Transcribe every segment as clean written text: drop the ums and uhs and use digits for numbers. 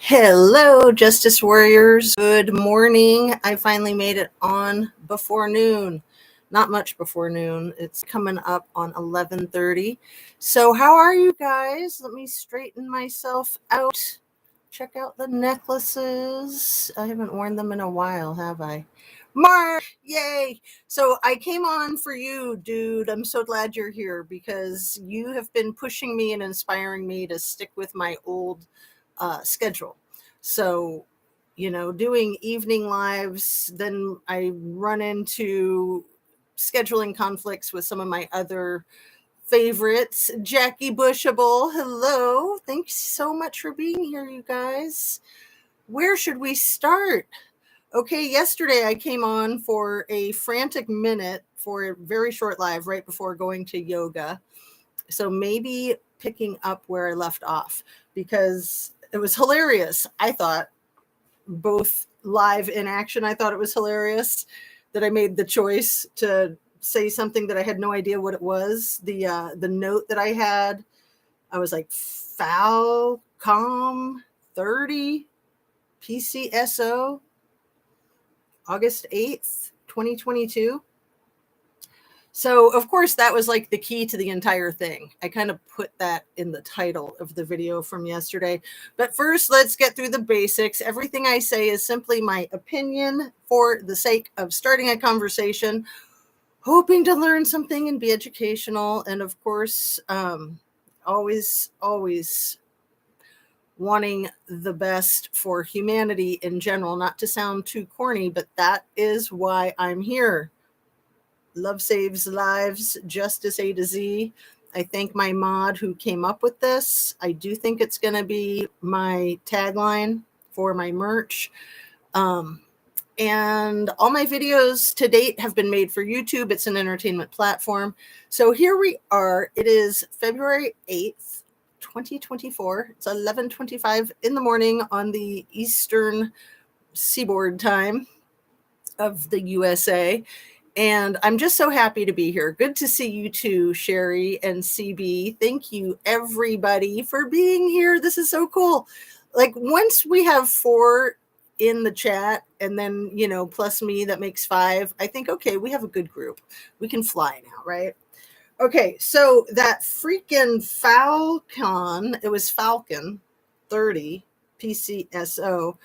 Hello, Justice Warriors. Good morning. I finally made it on before noon. Not much before noon. It's coming up on 11:30. So how are you guys? Let me straighten myself out. Check out the necklaces. I haven't worn them in a while, have I? Mark, yay. So I came on for you, dude. I'm so glad you're here because you have been pushing me and inspiring me to stick with my old schedule. So, doing evening lives, then I run into scheduling conflicts with some of my other favorites. Jackie Bushable, hello. Thanks so much for being here, you guys. Where should we start? Okay, yesterday I came on for a frantic minute for a very short live right before going to yoga. So maybe picking up where I left off because it was hilarious. I thought both live in action. I thought it was hilarious that I made the choice to say something that I had no idea what it was. The note that I had, I was like Falcom 30 PCSO August 8th, 2022. So, of course, that was like the key to the entire thing. I kind of put that in the title of the video from yesterday. But first, let's get through the basics. Everything I say is simply my opinion for the sake of starting a conversation, hoping to learn something and be educational. And of course, always wanting the best for humanity in general, not to sound too corny, but that is why I'm here. Love saves lives, justice A to Z. I thank my mod who came up with this. I do think it's going to be my tagline for my merch. And all my videos to date have been made for YouTube. It's an entertainment platform. So here we are. It is February 8th, 2024. It's 11:25 in the morning on the Eastern Seaboard time of the USA. And I'm just so happy to be here. Good to see you too, Sherry and CB. Thank you, everybody, for being here. This is so cool. Like, once we have 4 in the chat and then, plus me, that makes 5. I think, okay, we have a good group. We can fly now, right? Okay, so that freaking Falcon, it was Falcon 30 PCSO.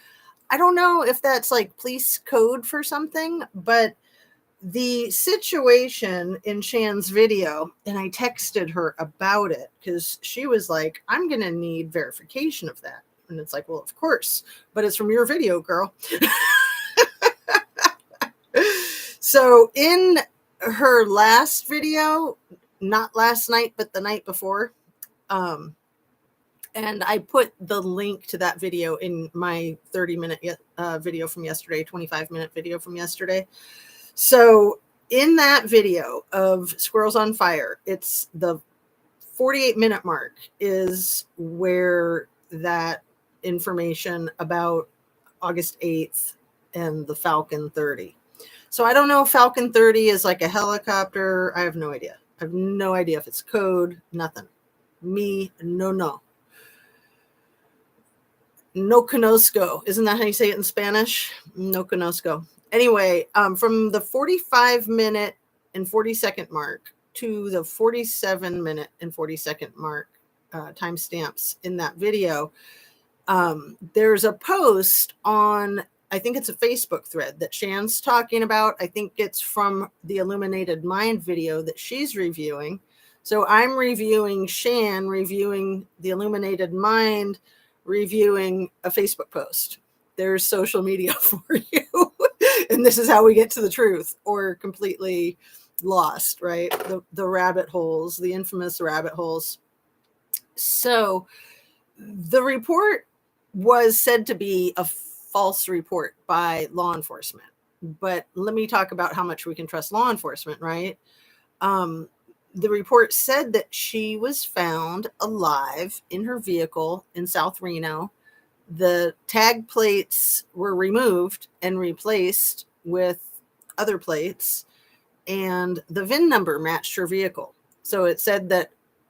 I don't know if that's like police code for something, but the situation in Shan's video, and I texted her about it because she was like, I'm going to need verification of that. And it's like, well, of course, but it's from your video, girl. So in her last video, not last night, but the night before, and I put the link to that video in my 30-minute video from yesterday, 25-minute video from yesterday. So in that video of Squirrels on Fire, it's the 48-minute mark is where that information about August 8th and the Falcon 30. So I don't know if Falcon 30 is like a helicopter. I have no idea. I have no idea if it's code, nothing. Me, no. No conozco. Isn't that how you say it in Spanish? No conozco. Anyway, from the 45-minute and 40-second mark to the 47-minute and 40-second mark timestamps in that video, there's a post on, I think it's a Facebook thread that Shan's talking about. I think it's from the Illuminated Mind video that she's reviewing. So I'm reviewing Shan, reviewing the Illuminated Mind, reviewing a Facebook post. There's social media for you. And this is how we get to the truth, or completely lost, right? The rabbit holes, the infamous rabbit holes. So the report was said to be a false report by law enforcement. But let me talk about how much we can trust law enforcement, right? The report said that she was found alive in her vehicle in South Reno. The tag plates were removed and replaced with other plates, and the VIN number matched her vehicle. So it said that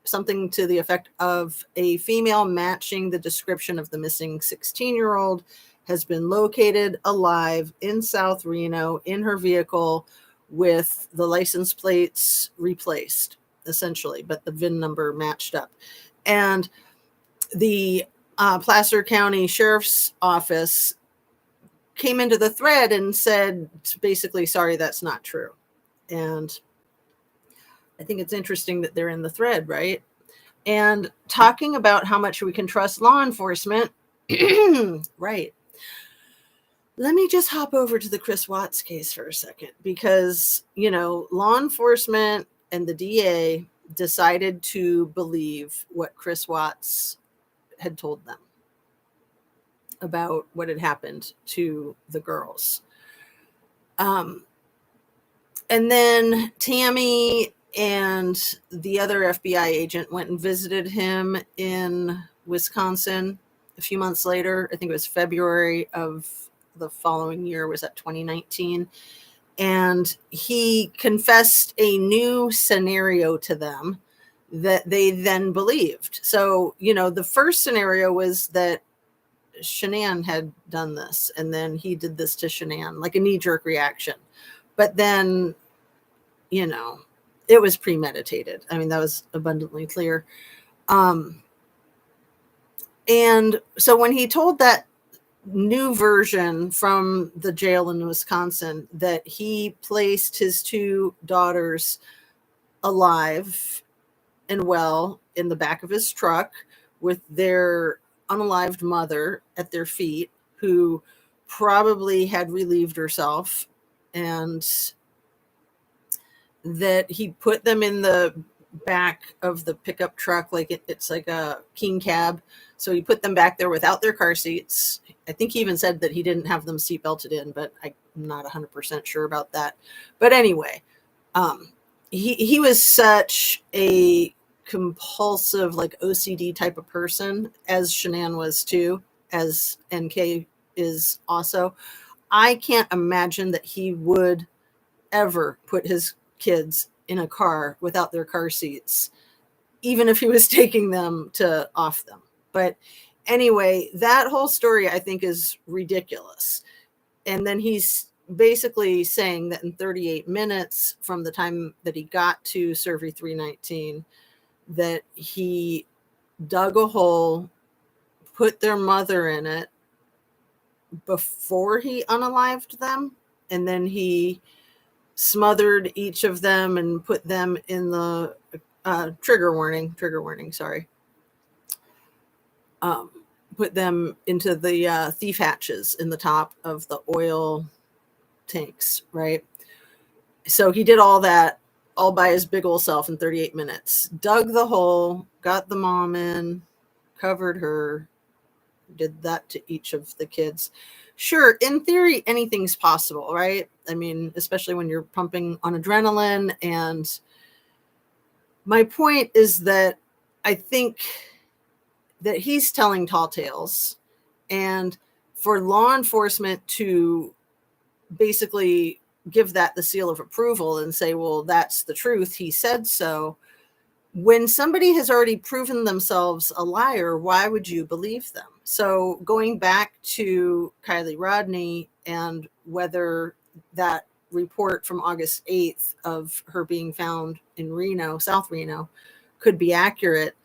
something to the effect of a female matching the description of the missing 16-year-old has been located alive in South Reno in her vehicle with the license plates replaced, essentially, but the VIN number matched up. And the Placer County Sheriff's Office came into the thread and said, basically, sorry, that's not true. And I think it's interesting that they're in the thread, right? And talking about how much we can trust law enforcement, right? Let me just hop over to the Chris Watts case for a second, because, law enforcement and the DA decided to believe what Chris Watts had told them about what had happened to the girls. And then Tammy and the other FBI agent went and visited him in Wisconsin a few months later. I think it was February of the following year, was that 2019? And he confessed a new scenario to them that they then believed. So, the first scenario was that Shanann had done this, and then he did this to Shanann, like a knee-jerk reaction. But then, it was premeditated. I mean, that was abundantly clear. And so when he told that new version from the jail in Wisconsin that he placed his two daughters alive and well in the back of his truck with their unalived mother at their feet, who probably had relieved herself, and that he put them in the back of the pickup truck, like it's like a king cab. So he put them back there without their car seats. I think he even said that he didn't have them seat belted in, but I'm not 100% sure about that. But anyway, he was such a compulsive, like OCD type of person, as Shanann was too, as NK is also. I can't imagine that he would ever put his kids in a car without their car seats, even if he was taking them to off them. But anyway, that whole story I think is ridiculous. And then he's basically saying that in 38 minutes from the time that he got to Survey 319, that he dug a hole, put their mother in it before he unalived them, and then he smothered each of them and put them in the trigger warning, sorry. Put them into the thief hatches in the top of the oil tanks, right? So he did all that all by his big old self in 38 minutes. Dug the hole, got the mom in, covered her, did that to each of the kids. Sure, in theory, anything's possible, right? I mean, especially when you're pumping on adrenaline. And my point is that I think that he's telling tall tales, and for law enforcement to basically give that the seal of approval and say, well, that's the truth, he said so. When somebody has already proven themselves a liar, why would you believe them? So going back to Kylie Rodney and whether that report from August 8th of her being found in Reno, South Reno, could be accurate,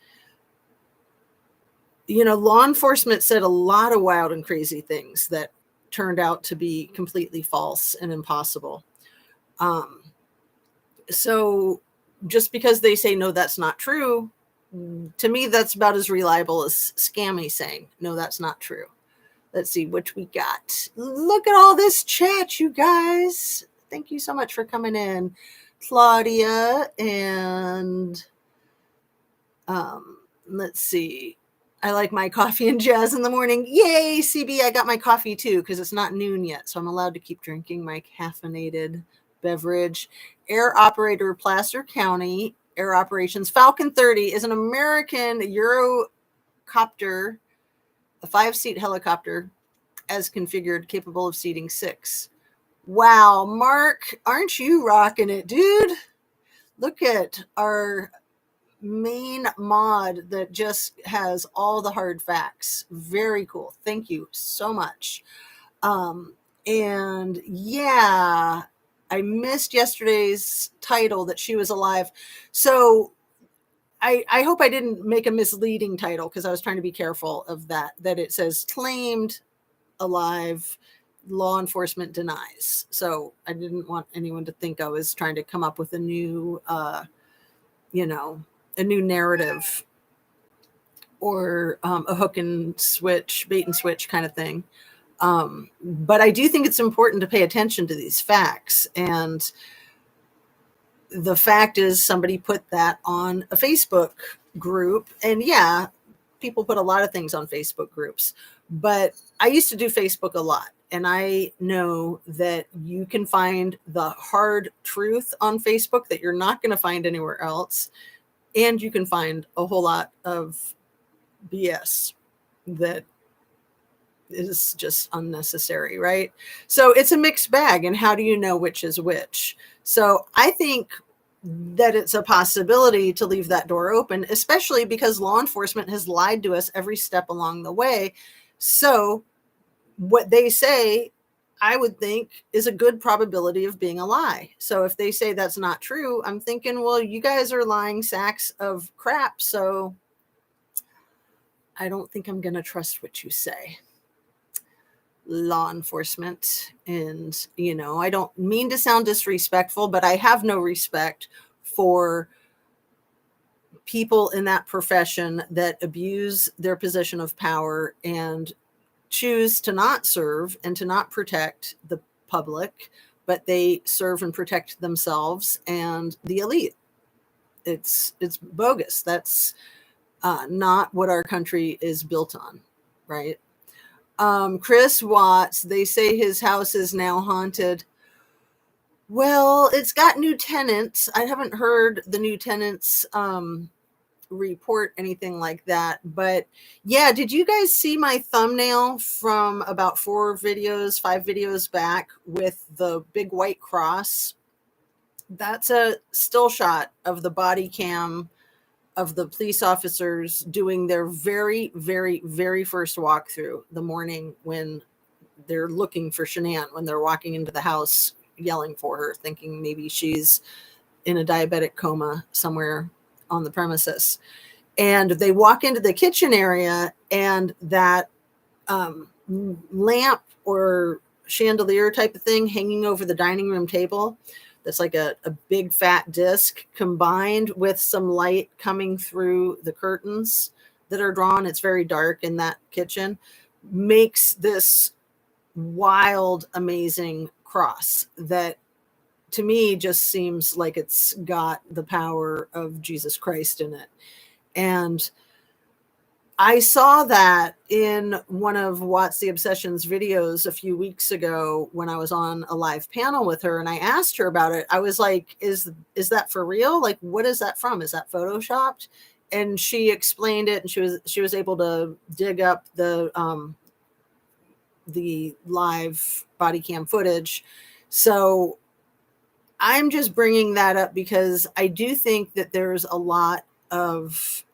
law enforcement said a lot of wild and crazy things that turned out to be completely false and impossible. So just because they say, no, that's not true, to me, that's about as reliable as Scammy saying, no, that's not true. Let's see what we got. Look at all this chat, you guys. Thank you so much for coming in. Claudia and let's see. I like my coffee and jazz in the morning. Yay, CB, I got my coffee too, because it's not noon yet, so I'm allowed to keep drinking my caffeinated beverage. Air operator, Placer County Air Operations. Falcon 30 is an American Eurocopter, a 5-seat helicopter as configured, capable of seating 6. Wow, Mark, aren't you rocking it, dude? Look at our main mod that just has all the hard facts. Very cool. Thank you so much. And yeah, I missed yesterday's title that she was alive. So I hope I didn't make a misleading title, because I was trying to be careful of that it says claimed alive, law enforcement denies. So I didn't want anyone to think I was trying to come up with a new, a new narrative, or a hook and switch, bait and switch kind of thing. But I do think it's important to pay attention to these facts. And the fact is, somebody put that on a Facebook group. And yeah, people put a lot of things on Facebook groups, but I used to do Facebook a lot. And I know that you can find the hard truth on Facebook that you're not going to find anywhere else. And you can find a whole lot of BS that is just unnecessary, right? So it's a mixed bag. And how do you know which is which? So I think that it's a possibility to leave that door open, especially because law enforcement has lied to us every step along the way. So what they say, I would think, is a good probability of being a lie. So if they say that's not true, I'm thinking, well, you guys are lying sacks of crap. So I don't think I'm going to trust what you say, law enforcement. And, I don't mean to sound disrespectful, but I have no respect for people in that profession that abuse their position of power and choose to not serve and to not protect the public, but they serve and protect themselves and the elite. It's bogus. That's not what our country is built on, right? Chris Watts, they say his house is now haunted. Well, it's got new tenants. I haven't heard the new tenants report anything like that. But yeah, did you guys see my thumbnail from about 5 videos back with the big white cross? That's a still shot of the body cam of the police officers doing their very, very, very first walkthrough the morning when they're looking for Shanann, when they're walking into the house yelling for her, thinking maybe she's in a diabetic coma somewhere on the premises. And they walk into the kitchen area, and that lamp or chandelier type of thing hanging over the dining room table, that's like a big fat disc, combined with some light coming through the curtains that are drawn, it's very dark in that kitchen, makes this wild, amazing cross that to me just seems like it's got the power of Jesus Christ in it. And I saw that in one of Watts the Obsession's videos a few weeks ago when I was on a live panel with her, and I asked her about it. I was like, is that for real? Like, what is that from? Is that photoshopped? And she explained it, and she was able to dig up the live body cam footage. So I'm just bringing that up because I do think that there's a lot of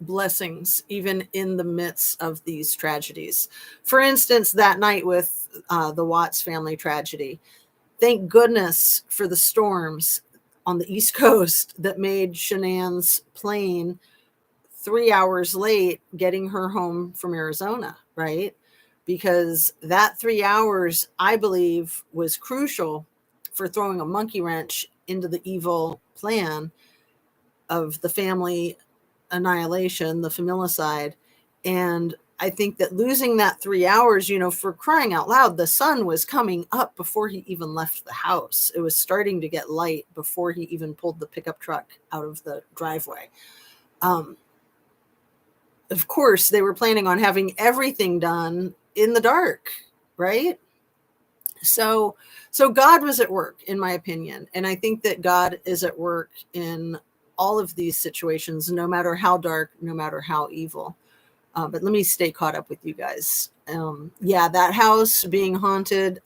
blessings even in the midst of these tragedies. For instance, that night with the Watts family tragedy, thank goodness for the storms on the East Coast that made Shanann's plane 3 hours late getting her home from Arizona, right? Because that 3 hours, I believe, was crucial for throwing a monkey wrench into the evil plan of the family annihilation, the familicide. And I think that losing that 3 hours, for crying out loud, the sun was coming up before he even left the house. It was starting to get light before he even pulled the pickup truck out of the driveway. Of course, they were planning on having everything done in the dark, right? So God was at work, in my opinion. And I think that God is at work in all of these situations, no matter how dark, no matter how evil. But let me stay caught up with you guys. Yeah, that house being haunted.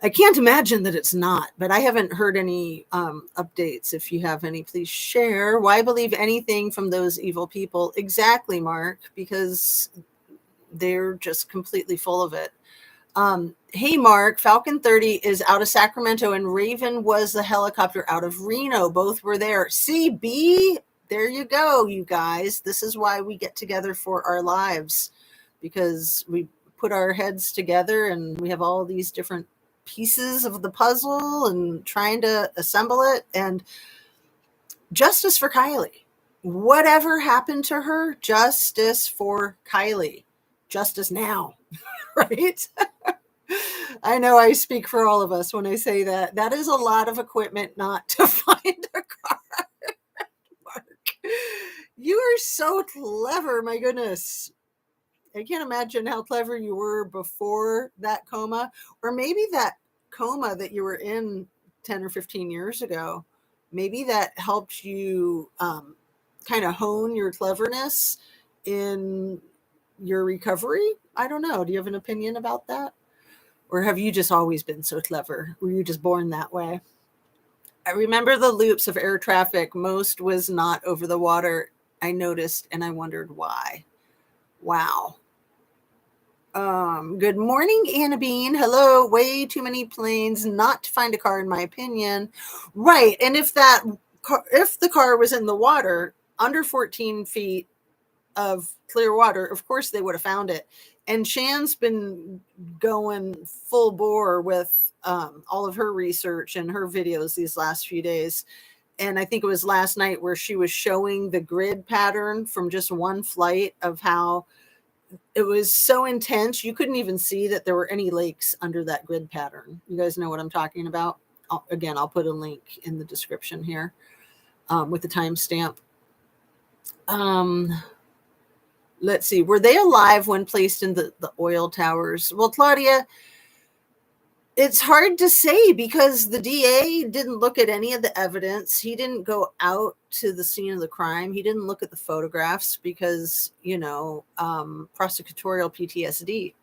I can't imagine that it's not, but I haven't heard any updates. If you have any, please share. Why believe anything from those evil people? Exactly, Mark, because they're just completely full of it. Hey, Mark, Falcon 30 is out of Sacramento and Raven was the helicopter out of Reno. Both were there. CB, there you go, you guys. This is why we get together for our lives, because we put our heads together and we have all these different pieces of the puzzle and trying to assemble it. And justice for Kylie. Whatever happened to her, justice for Kylie. Justice now, right? I know I speak for all of us when I say that. That is a lot of equipment not to find a car. Mark, you are so clever, my goodness. I can't imagine how clever you were before that coma, or maybe that coma that you were in 10 or 15 years ago. Maybe that helped you kind of hone your cleverness in your recovery. I don't know. Do you have an opinion about that? Or have you just always been so clever? Were you just born that way? I remember the loops of air traffic. Most was not over the water. I noticed and I wondered why. Wow. Good morning, Anna Bean. Hello. Way too many planes not to find a car, in my opinion. Right. And if the car was in the water under 14 feet of clear water, of course they would have found it. And Shan's been going full bore with all of her research and her videos these last few days. And I think it was last night where she was showing the grid pattern from just one flight of how it was so intense. You couldn't even see that there were any lakes under that grid pattern. You guys know what I'm talking about? I'll put a link in the description here with the timestamp. Let's see. Were they alive when placed in the oil towers? Well, Claudia, it's hard to say because the DA didn't look at any of the evidence. He didn't go out to the scene of the crime. He didn't look at the photographs because, prosecutorial PTSD,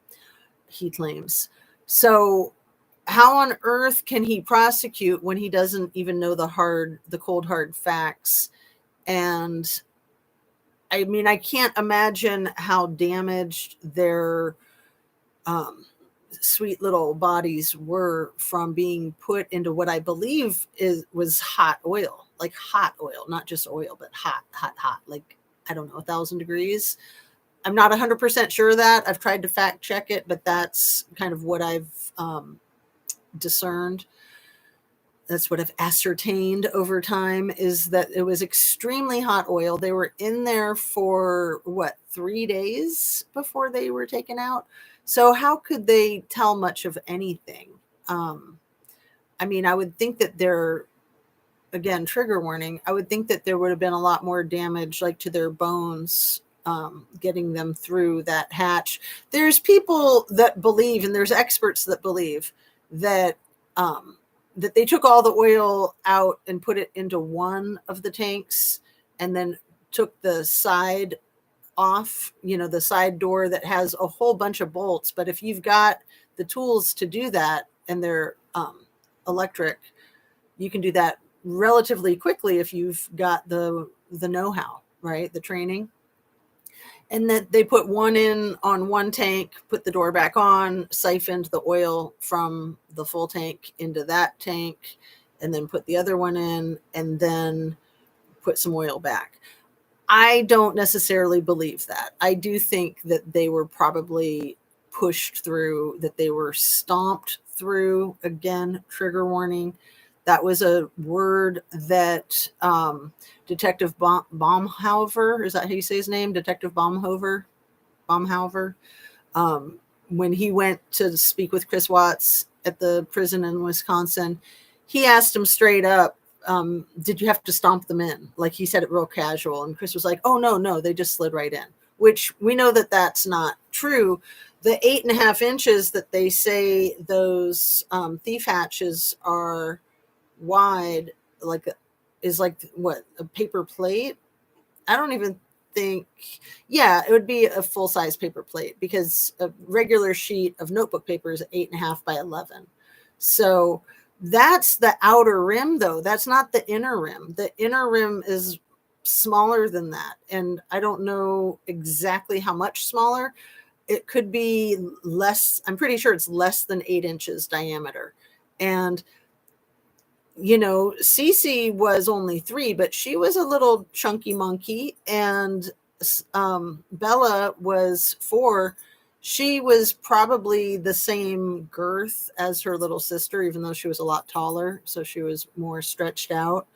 he claims. So how on earth can he prosecute when he doesn't even know the cold, hard facts? And I mean, I can't imagine how damaged their sweet little bodies were from being put into what I believe was hot oil, like hot oil, not just oil, but hot, like, I don't know, 1,000 degrees. I'm not 100% sure of that. I've tried to fact check it, but that's kind of what I've discerned. That's what I've ascertained over time, is that it was extremely hot oil. They were in there for 3 days before they were taken out. So how could they tell much of anything? I mean, I would think that again, trigger warning, I would think that there would have been a lot more damage, like to their bones, getting them through that hatch. There's people that believe, and there's experts that believe that that they took all the oil out and put it into one of the tanks and then took the side off, the side door that has a whole bunch of bolts. But if you've got the tools to do that and they're electric, you can do that relatively quickly if you've got the know-how, right? The training. And that they put one in on one tank, put the door back on, siphoned the oil from the full tank into that tank, and then put the other one in, and then put some oil back. I don't necessarily believe that. I do think that they were probably pushed through, that they were stomped through. Again, trigger warning. That was a word that Detective Baumhover, is that how you say his name? Detective Baumhover, when he went to speak with Chris Watts at the prison in Wisconsin, he asked him straight up, did you have to stomp them in? Like, he said it real casual. And Chris was like, oh, no, they just slid right in, which we know that that's not true. The 8.5 inches that they say those thief hatches are wide, is what, a paper plate? I don't even think, it would be a full-size paper plate, because a regular sheet of notebook paper is 8.5 by 11. So that's the outer rim, though. That's not the inner rim. The inner rim is smaller than that. And I don't know exactly how much smaller. It could be less. I'm pretty sure it's less than 8 inches diameter. And, Cece was only 3, but she was a little chunky monkey. And Bella was 4. She was probably the same girth as her little sister, even though she was a lot taller. So she was more stretched out.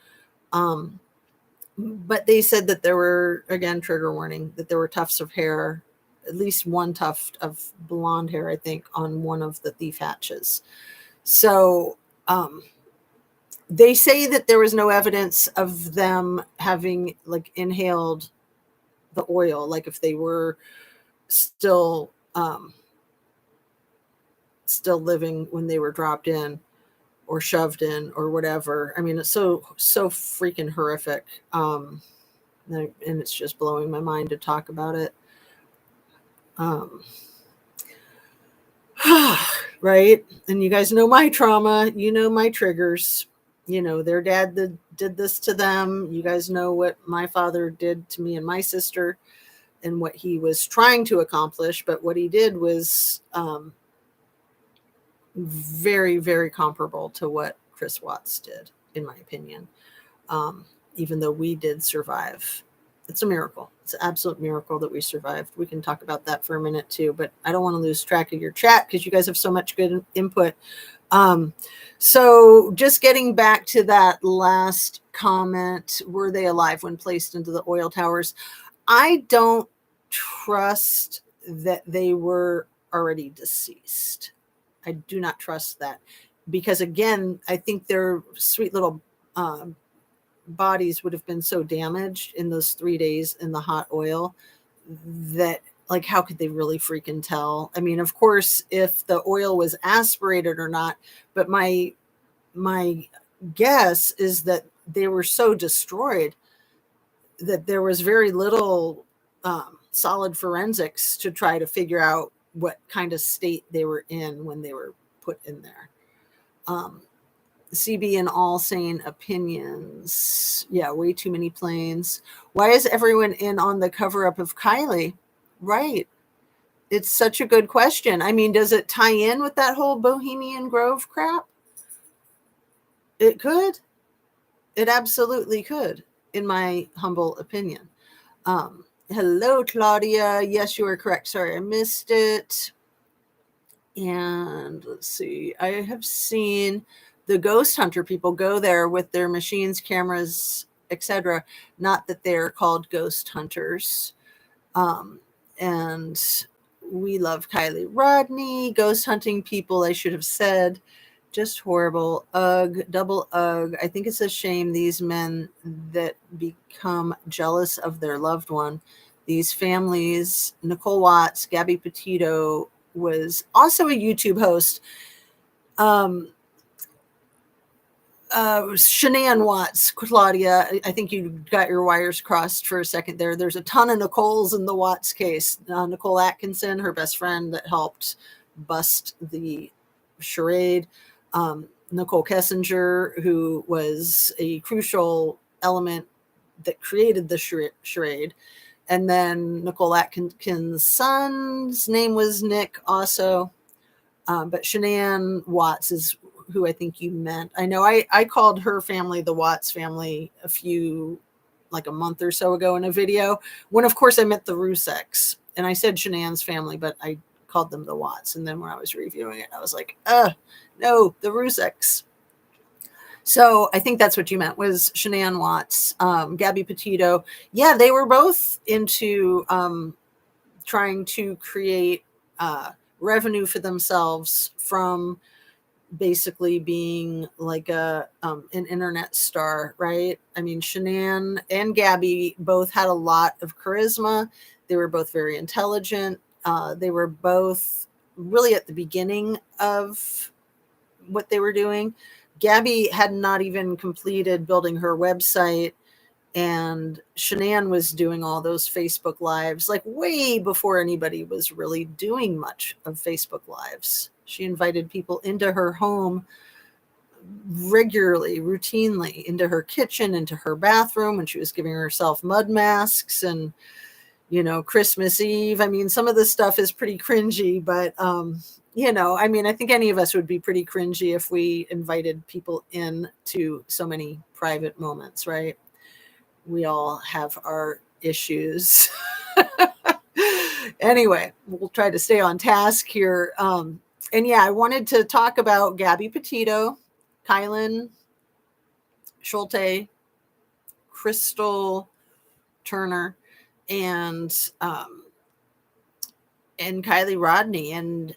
But they said that there were, again, trigger warning, that there were tufts of hair, at least one tuft of blonde hair, I think, on one of the thief hatches. So they say that there was no evidence of them having inhaled the oil, like if they were still living when they were dropped in or shoved in or whatever. I mean, it's so freaking horrific. And it's just blowing my mind to talk about it. Right. And you guys know my trauma, my triggers, their dad did this to them. You guys know what my father did to me and my sister and what he was trying to accomplish. But what he did was very, very comparable to what Chris Watts did, in my opinion. Even though we did survive. It's a miracle. It's an absolute miracle that we survived. We can talk about that for a minute too, but I don't want to lose track of your chat because you guys have so much good input. So just getting back to that last comment, were they alive when placed into the oil towers? I don't trust that they were already deceased. I do not trust that because, again, I think their sweet little bodies would have been so damaged in those 3 days in the hot oil that, how could they really freaking tell? I mean, of course, if the oil was aspirated or not, but my guess is that they were so destroyed that there was very little solid forensics to try to figure out what kind of state they were in when they were put in there. CB and all sane opinions. Yeah, way too many planes. Why is everyone in on the cover up of Kylie? Right. It's such a good question. I mean, does it tie in with that whole Bohemian Grove crap? It could. It absolutely could, in my humble opinion. Hello, Claudia. Yes, you are correct. Sorry, I missed it. And let's see. I have seen the ghost hunter people go there with their machines, cameras, etc. Not that they're called ghost hunters. And we love Kylie Rodney. Ghost hunting people, I should have said. Just horrible. Ugh, double ugh. I think it's a shame these men that become jealous of their loved one. These families, Nicole Watts, Gabby Petito was also a YouTube host. Shanann Watts, Claudia, I think you got your wires crossed for a second there. There's a ton of Nicoles in the Watts case. Nicole Atkinson, her best friend that helped bust the charade. Nicole Kessinger, who was a crucial element that created the charade. And then Nicole Atkinson's son's name was Nick also. But Shanann Watts is who I think you meant. I know I called her family the Watts family a month or so ago in a video, when of course I meant the Ruseks. And I said Shanann's family, but I called them the Watts. And then when I was reviewing it, I was like, no, the Ruseks. So I think that's what you meant, was Shanann Watts, Gabby Petito. Yeah, they were both into trying to create revenue for themselves from basically being like an internet star, right? I mean, Shanann and Gabby both had a lot of charisma. They were both very intelligent. They were both really at the beginning of what they were doing. Gabby had not even completed building her website, and Shanann was doing all those Facebook lives, way before anybody was really doing much of Facebook lives. She invited people into her home regularly, routinely, into her kitchen, into her bathroom, when she was giving herself mud masks and, Christmas Eve. I mean, some of this stuff is pretty cringy, but, I think any of us would be pretty cringy if we invited people in to so many private moments, right? We all have our issues. Anyway, we'll try to stay on task here. And yeah, I wanted to talk about Gabby Petito, Kylen Schulte, Crystal Turner, and Kylie Rodney, and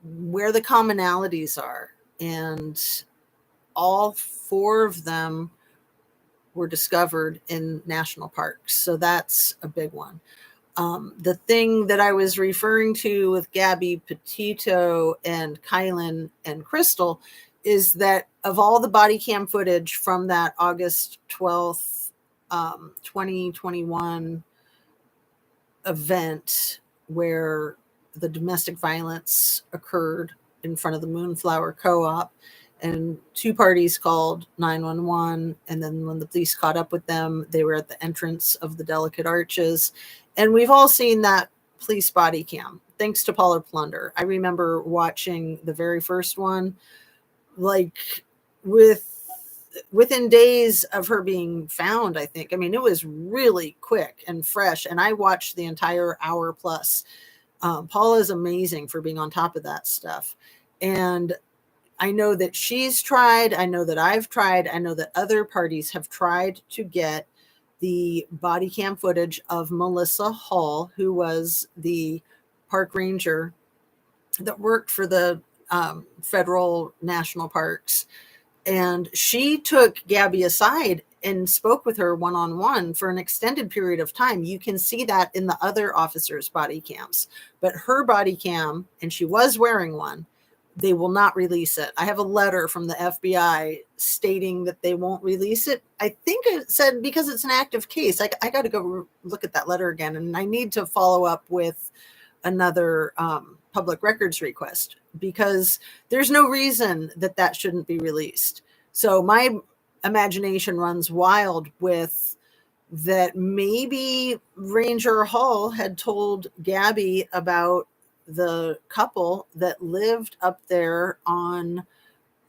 where the commonalities are. And all four of them were discovered in national parks. So that's a big one. The thing that I was referring to with Gabby Petito and Kylen and Crystal is that of all the body cam footage from that August 12th, 2021 event where the domestic violence occurred in front of the Moonflower Co-op, and two parties called 911. And then when the police caught up with them, they were at the entrance of the Delicate Arches. And we've all seen that police body cam, thanks to Paula Plunder. I remember watching the very first one, like within days of her being found, I think. I mean, it was really quick and fresh. And I watched the entire hour plus. Paula is amazing for being on top of that stuff. And I know that she's tried. I know that I've tried. I know that other parties have tried to get the body cam footage of Melissa Hall, who was the park ranger that worked for the federal national parks. And she took Gabby aside and spoke with her one-on-one for an extended period of time. You can see that in the other officers' body cams. But her body cam, and she was wearing one, they will not release it. I have a letter from the FBI stating that they won't release it. I think it said because it's an active case. I got to go look at that letter again, and I need to follow up with another public records request, because there's no reason that shouldn't be released. So my imagination runs wild with that. Maybe Ranger Hall had told Gabby about the couple that lived up there on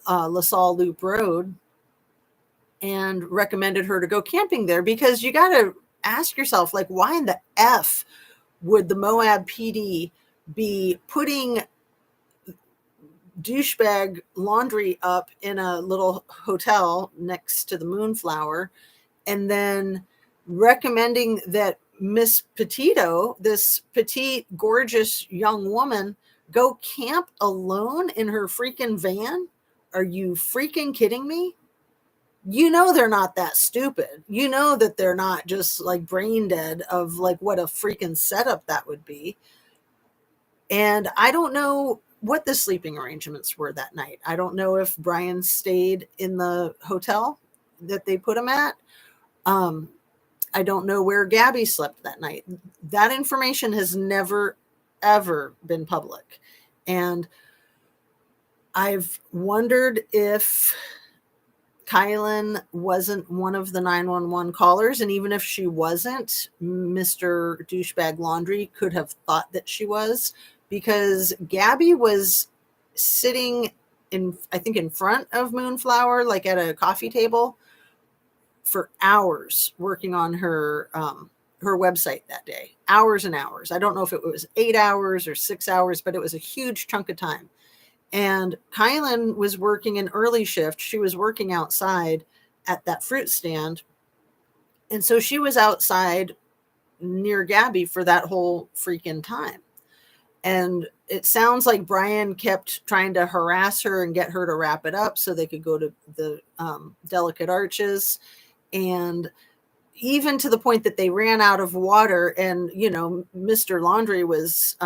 LaSalle Loop Road and recommended her to go camping there, because you got to ask yourself, like, why in the F would the Moab PD be putting douchebag Laundry up in a little hotel next to the Moonflower and then recommending that Miss Petito, this petite, gorgeous young woman, go camp alone in her freaking van? Are you freaking kidding me? You know they're not that stupid. You know that they're not just like brain dead of like what a freaking setup that would be. And I don't know what the sleeping arrangements were that night. I don't know if Brian stayed in the hotel that they put him at. I don't know where Gabby slept that night. That information has never, ever been public. And I've wondered if Kylen wasn't one of the 911 callers. And even if she wasn't, Mr. Douchebag Laundry could have thought that she was, because Gabby was sitting I think in front of Moonflower, like at a coffee table, for hours working on her website that day. Hours and hours. I don't know if it was 8 hours or 6 hours, but it was a huge chunk of time. And Kylen was working an early shift. She was working outside at that fruit stand. And so she was outside near Gabby for that whole freaking time. And it sounds like Brian kept trying to harass her and get her to wrap it up so they could go to the Delicate Arches. And even to the point that they ran out of water. And, Mr. Laundry was,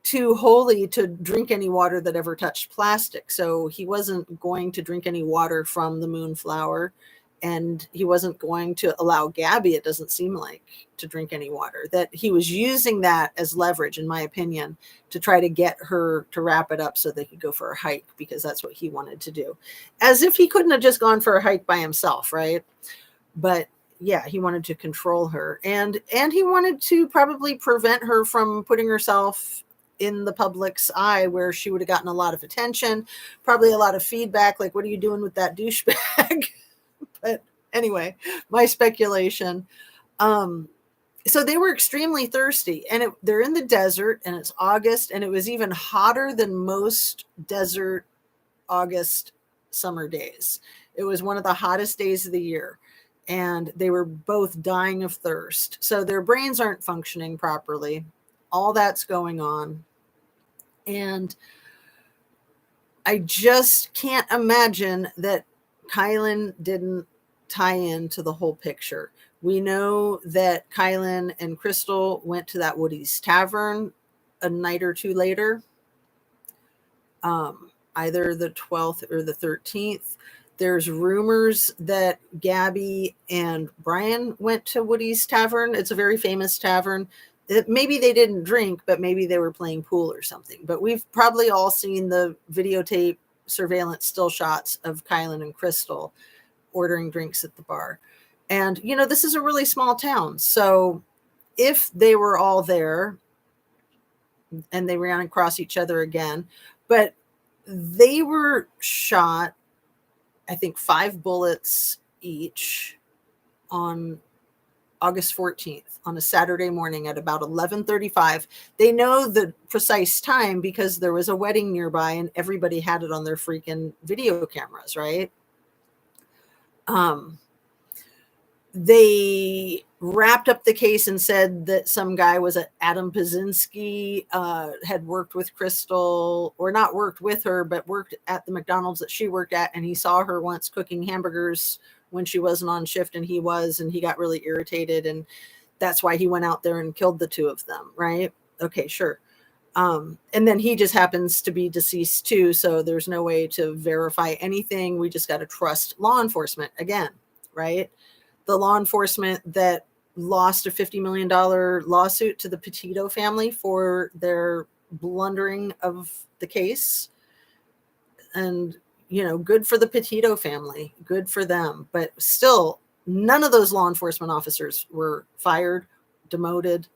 too holy to drink any water that ever touched plastic. So he wasn't going to drink any water from the Moonflower. and he wasn't going to allow Gabby, it doesn't seem like, to drink any water. That he was using that as leverage, in my opinion, to try to get her to wrap it up so they could go for a hike, because that's what he wanted to do. As if he couldn't have just gone for a hike by himself, right? But yeah, he wanted to control her, and he wanted to probably prevent her from putting herself in the public's eye, where she would have gotten a lot of attention, probably a lot of feedback, like, what are you doing with that douchebag? But anyway, my speculation. So they were extremely thirsty, and they're in the desert, and it's August, and it was even hotter than most desert August summer days. It was one of the hottest days of the year, and they were both dying of thirst. So their brains aren't functioning properly. All that's going on. And I just can't imagine that Kylen didn't tie into the whole picture. We know that Kylen and Crystal went to that Woody's Tavern a night or two later, either the 12th or the 13th. There's rumors that Gabby and Brian went to Woody's Tavern. It's a very famous tavern. Maybe they didn't drink, but maybe they were playing pool or something. But we've probably all seen the videotape surveillance still shots of Kylen and Crystal ordering drinks at the bar. And, this is a really small town. So if they were all there and they ran across each other again, but they were shot, I think, 5 bullets each on August 14th, on a Saturday morning at about 11:35. They know the precise time because there was a wedding nearby and everybody had it on their freaking video cameras, right? They wrapped up the case and said that some guy was Adam Pazinski, had worked with Crystal, or not worked with her, but worked at the McDonald's that she worked at. And he saw her once cooking hamburgers when she wasn't on shift, and he got really irritated. And that's why he went out there and killed the two of them. Right. Okay, sure. And then he just happens to be deceased too. So there's no way to verify anything. We just got to trust law enforcement again. Right. The law enforcement that lost a $50 million lawsuit to the Petito family for their blundering of the case. And, good for the Petito family, good for them. But still, none of those law enforcement officers were fired, demoted.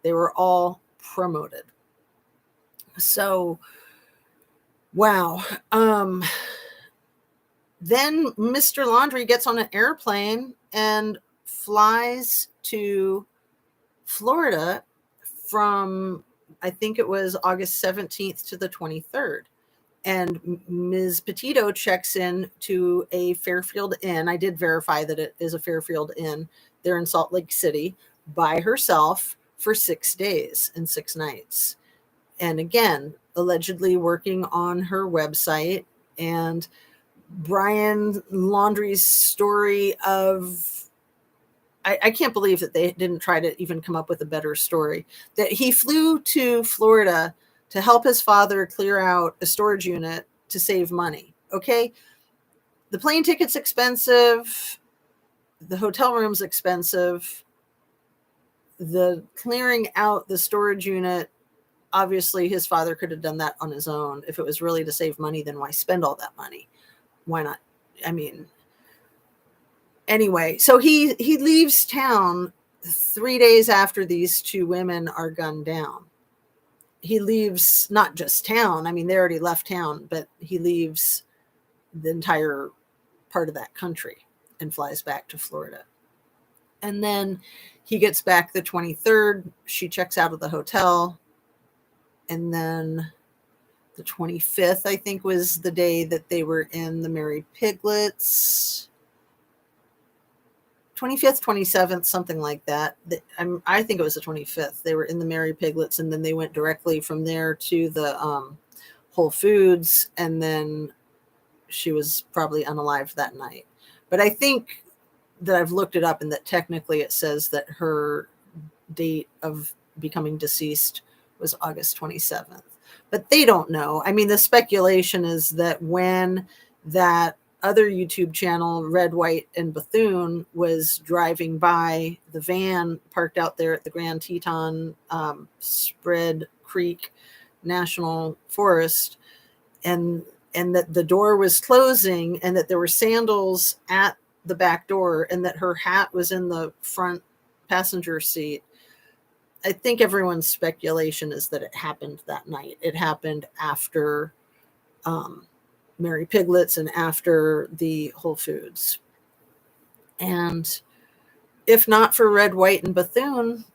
They were all promoted. So, wow. Then Mr. Laundrie gets on an airplane and flies to Florida from, I think it was August 17th to the 23rd. And Ms. Petito checks in to a Fairfield Inn. I did verify that it is a Fairfield Inn. They're in Salt Lake City by herself for 6 days and 6 nights. And again, allegedly working on her website. And Brian Laundrie's story of, I can't believe that they didn't try to even come up with a better story, that he flew to Florida to help his father clear out a storage unit to save money. Okay. The plane ticket's expensive. The hotel room's expensive. The clearing out the storage unit, obviously his father could have done that on his own. If it was really to save money, then why spend all that money? Why not? I mean, anyway, so he leaves town 3 days after these two women are gunned down. He leaves not just town. I mean, they already left town, but he leaves the entire part of that country and flies back to Florida. And then he gets back the 23rd. She checks out of the hotel. And then the 25th, I think, was the day that they were in the Mary Piglets. 25th, 27th, something like that. I think it was the 25th. They were in the Mary Piglets, and then they went directly from there to the Whole Foods, and then she was probably unalived that night. But I think that I've looked it up, and that technically it says that her date of becoming deceased was August 27th. But they don't know. I mean, the speculation is that when that other YouTube channel, Red, White, and Bethune, was driving by the van parked out there at the Grand Teton Spread Creek National Forest, and that the door was closing, and that there were sandals at the back door, and that her hat was in the front passenger seat. I think everyone's speculation is that it happened that night. It happened after Mary Piglets and after the Whole Foods. And if not for Red, White, and Bethune,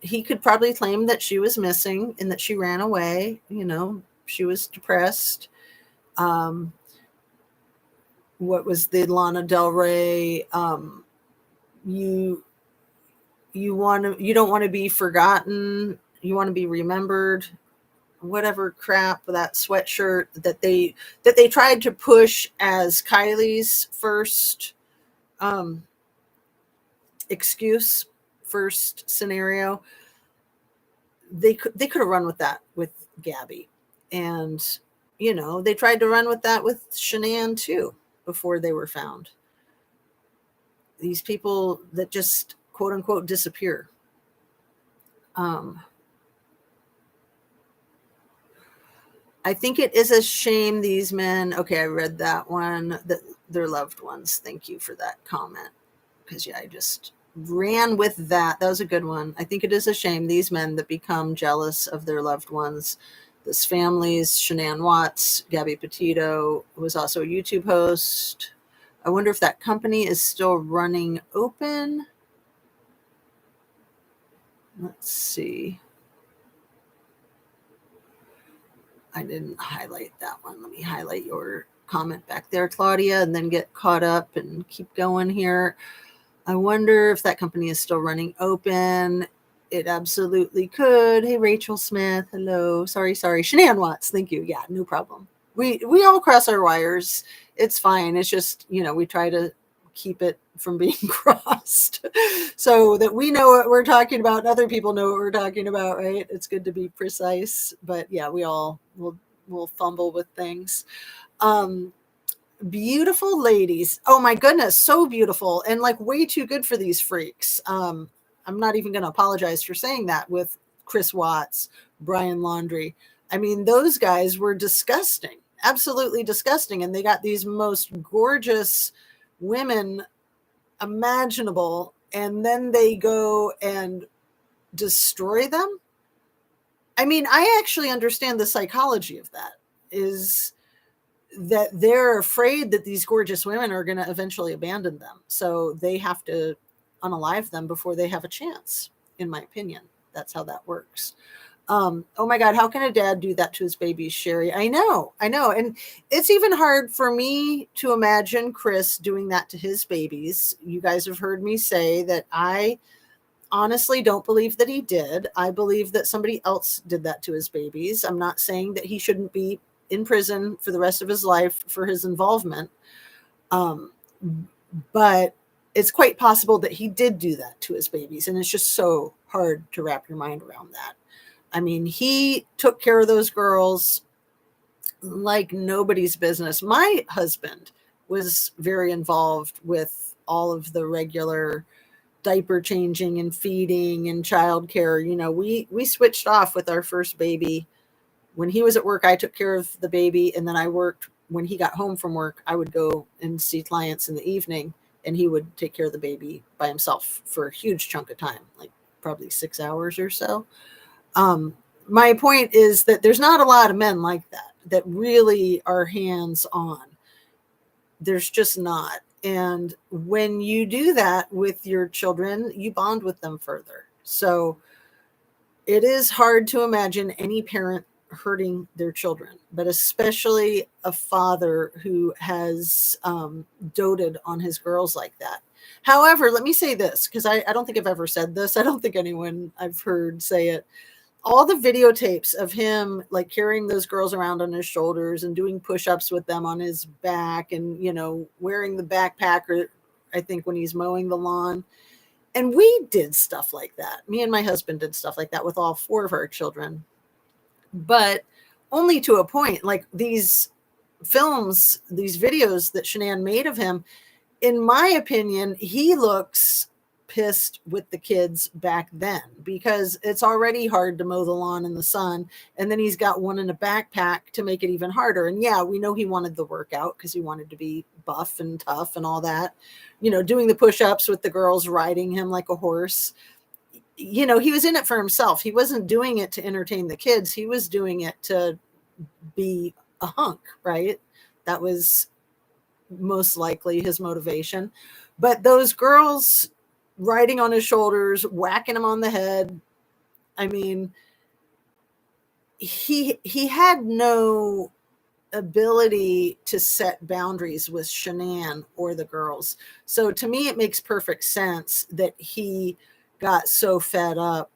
he could probably claim that she was missing and that she ran away. You know, she was depressed. What was the Lana Del Rey? You don't want to be forgotten. You want to be remembered. Whatever crap, that sweatshirt that they tried to push as Kylie's first excuse, first scenario. They could have run with that with Gabby, and you know, they tried to run with that with Shanann too before they were found. These people that just quote unquote disappear. I think it is a shame these men, okay, I read that one, that their loved ones. Thank you for that comment. Because yeah, I just ran with that. That was a good one. I think it is a shame these men that become jealous of their loved ones. This family's Shanann Watts, Gabby Petito was also a YouTube host. I wonder if that company is still running open. Let's see. I didn't highlight that one. Let me highlight your comment back there, Claudia, and then get caught up and keep going here. I wonder if that company is still running open. It absolutely could. Hey, Rachel Smith. Hello. Sorry. Shanann Watts. Thank you. Yeah, no problem. We all cross our wires. It's fine. It's just, you know, we try to keep it from being crossed so that we know what we're talking about and other people know what we're talking about, right? It's good to be precise, but yeah, we all will fumble with things. Beautiful ladies. Oh my goodness, so beautiful, and like way too good for these freaks. I'm not even going to apologize for saying that with Chris Watts, Brian Laundrie. I mean, those guys were disgusting, absolutely disgusting, and they got these most gorgeous women imaginable, and then they go and destroy them. I mean, I actually understand the psychology of that, is that they're afraid that these gorgeous women are going to eventually abandon them, so they have to unalive them before they have a chance. In my opinion, that's how that works. Oh my God, how can a dad do that to his babies, Sherry? I know. And it's even hard for me to imagine Chris doing that to his babies. You guys have heard me say that I honestly don't believe that he did. I believe that somebody else did that to his babies. I'm not saying that he shouldn't be in prison for the rest of his life for his involvement. But it's quite possible that he did do that to his babies. And it's just so hard to wrap your mind around that. I mean, he took care of those girls like nobody's business. My husband was very involved with all of the regular diaper changing and feeding and childcare. You know, we switched off with our first baby. When he was at work, I took care of the baby, and then I worked. When he got home from work, I would go and see clients in the evening, and he would take care of the baby by himself for a huge chunk of time, like probably 6 hours or so. My point is that there's not a lot of men like that really are hands-on. There's just not. And when you do that with your children, you bond with them further. So it is hard to imagine any parent hurting their children, but especially a father who has doted on his girls like that. However, let me say this, because I don't think I've ever said this. I don't think anyone I've heard say it. All the videotapes of him like carrying those girls around on his shoulders and doing push-ups with them on his back, and, you know, wearing the backpack, or I think when he's mowing the lawn. And we did stuff like that. Me and my husband did stuff like that with all 4 of our children, but only to a point. Like, these films, these videos that Shanann made of him, in my opinion, he looks pissed with the kids back then, because it's already hard to mow the lawn in the sun. And then he's got one in a backpack to make it even harder. And yeah, we know he wanted the workout because he wanted to be buff and tough and all that, doing the push-ups with the girls riding him like a horse. He was in it for himself. He wasn't doing it to entertain the kids. He was doing it to be a hunk, right? That was most likely his motivation. But those girls riding on his shoulders, whacking him on the head, I mean, he had no ability to set boundaries with Shanann or the girls. So to me, it makes perfect sense that he got so fed up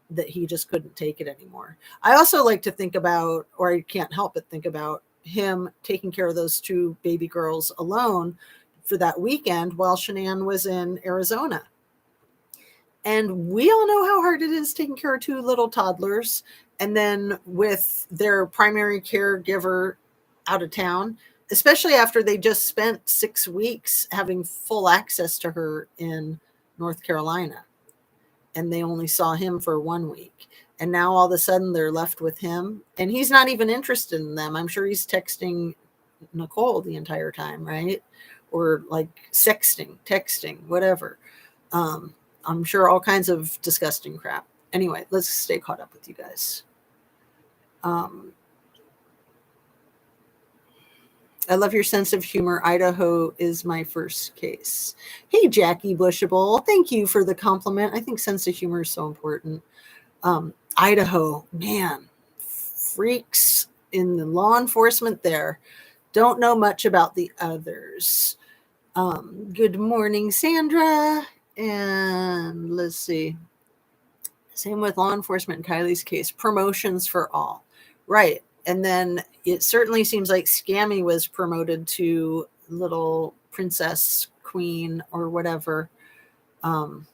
that he just couldn't take it anymore. I also like to think about, or I can't help but think about, him taking care of those two baby girls alone for that weekend while Shanann was in Arizona. And we all know how hard it is taking care of two little toddlers, and then with their primary caregiver out of town, especially after they just spent 6 weeks having full access to her in North Carolina. And they only saw him for 1 week. And now all of a sudden they're left with him, and he's not even interested in them. I'm sure he's texting Nicole the entire time, right? Or like texting, whatever. I'm sure all kinds of disgusting crap. Anyway, let's stay caught up with you guys. I love your sense of humor. Idaho is my first case. Hey, Jackie Bushable, thank you for the compliment. I think sense of humor is so important. Idaho, man, freaks in the law enforcement there. Don't know much about the others. Good morning, Sandra. And let's see. Same with law enforcement in Kylie's case. Promotions for all. Right. And then it certainly seems like Scammy was promoted to little princess queen or whatever. In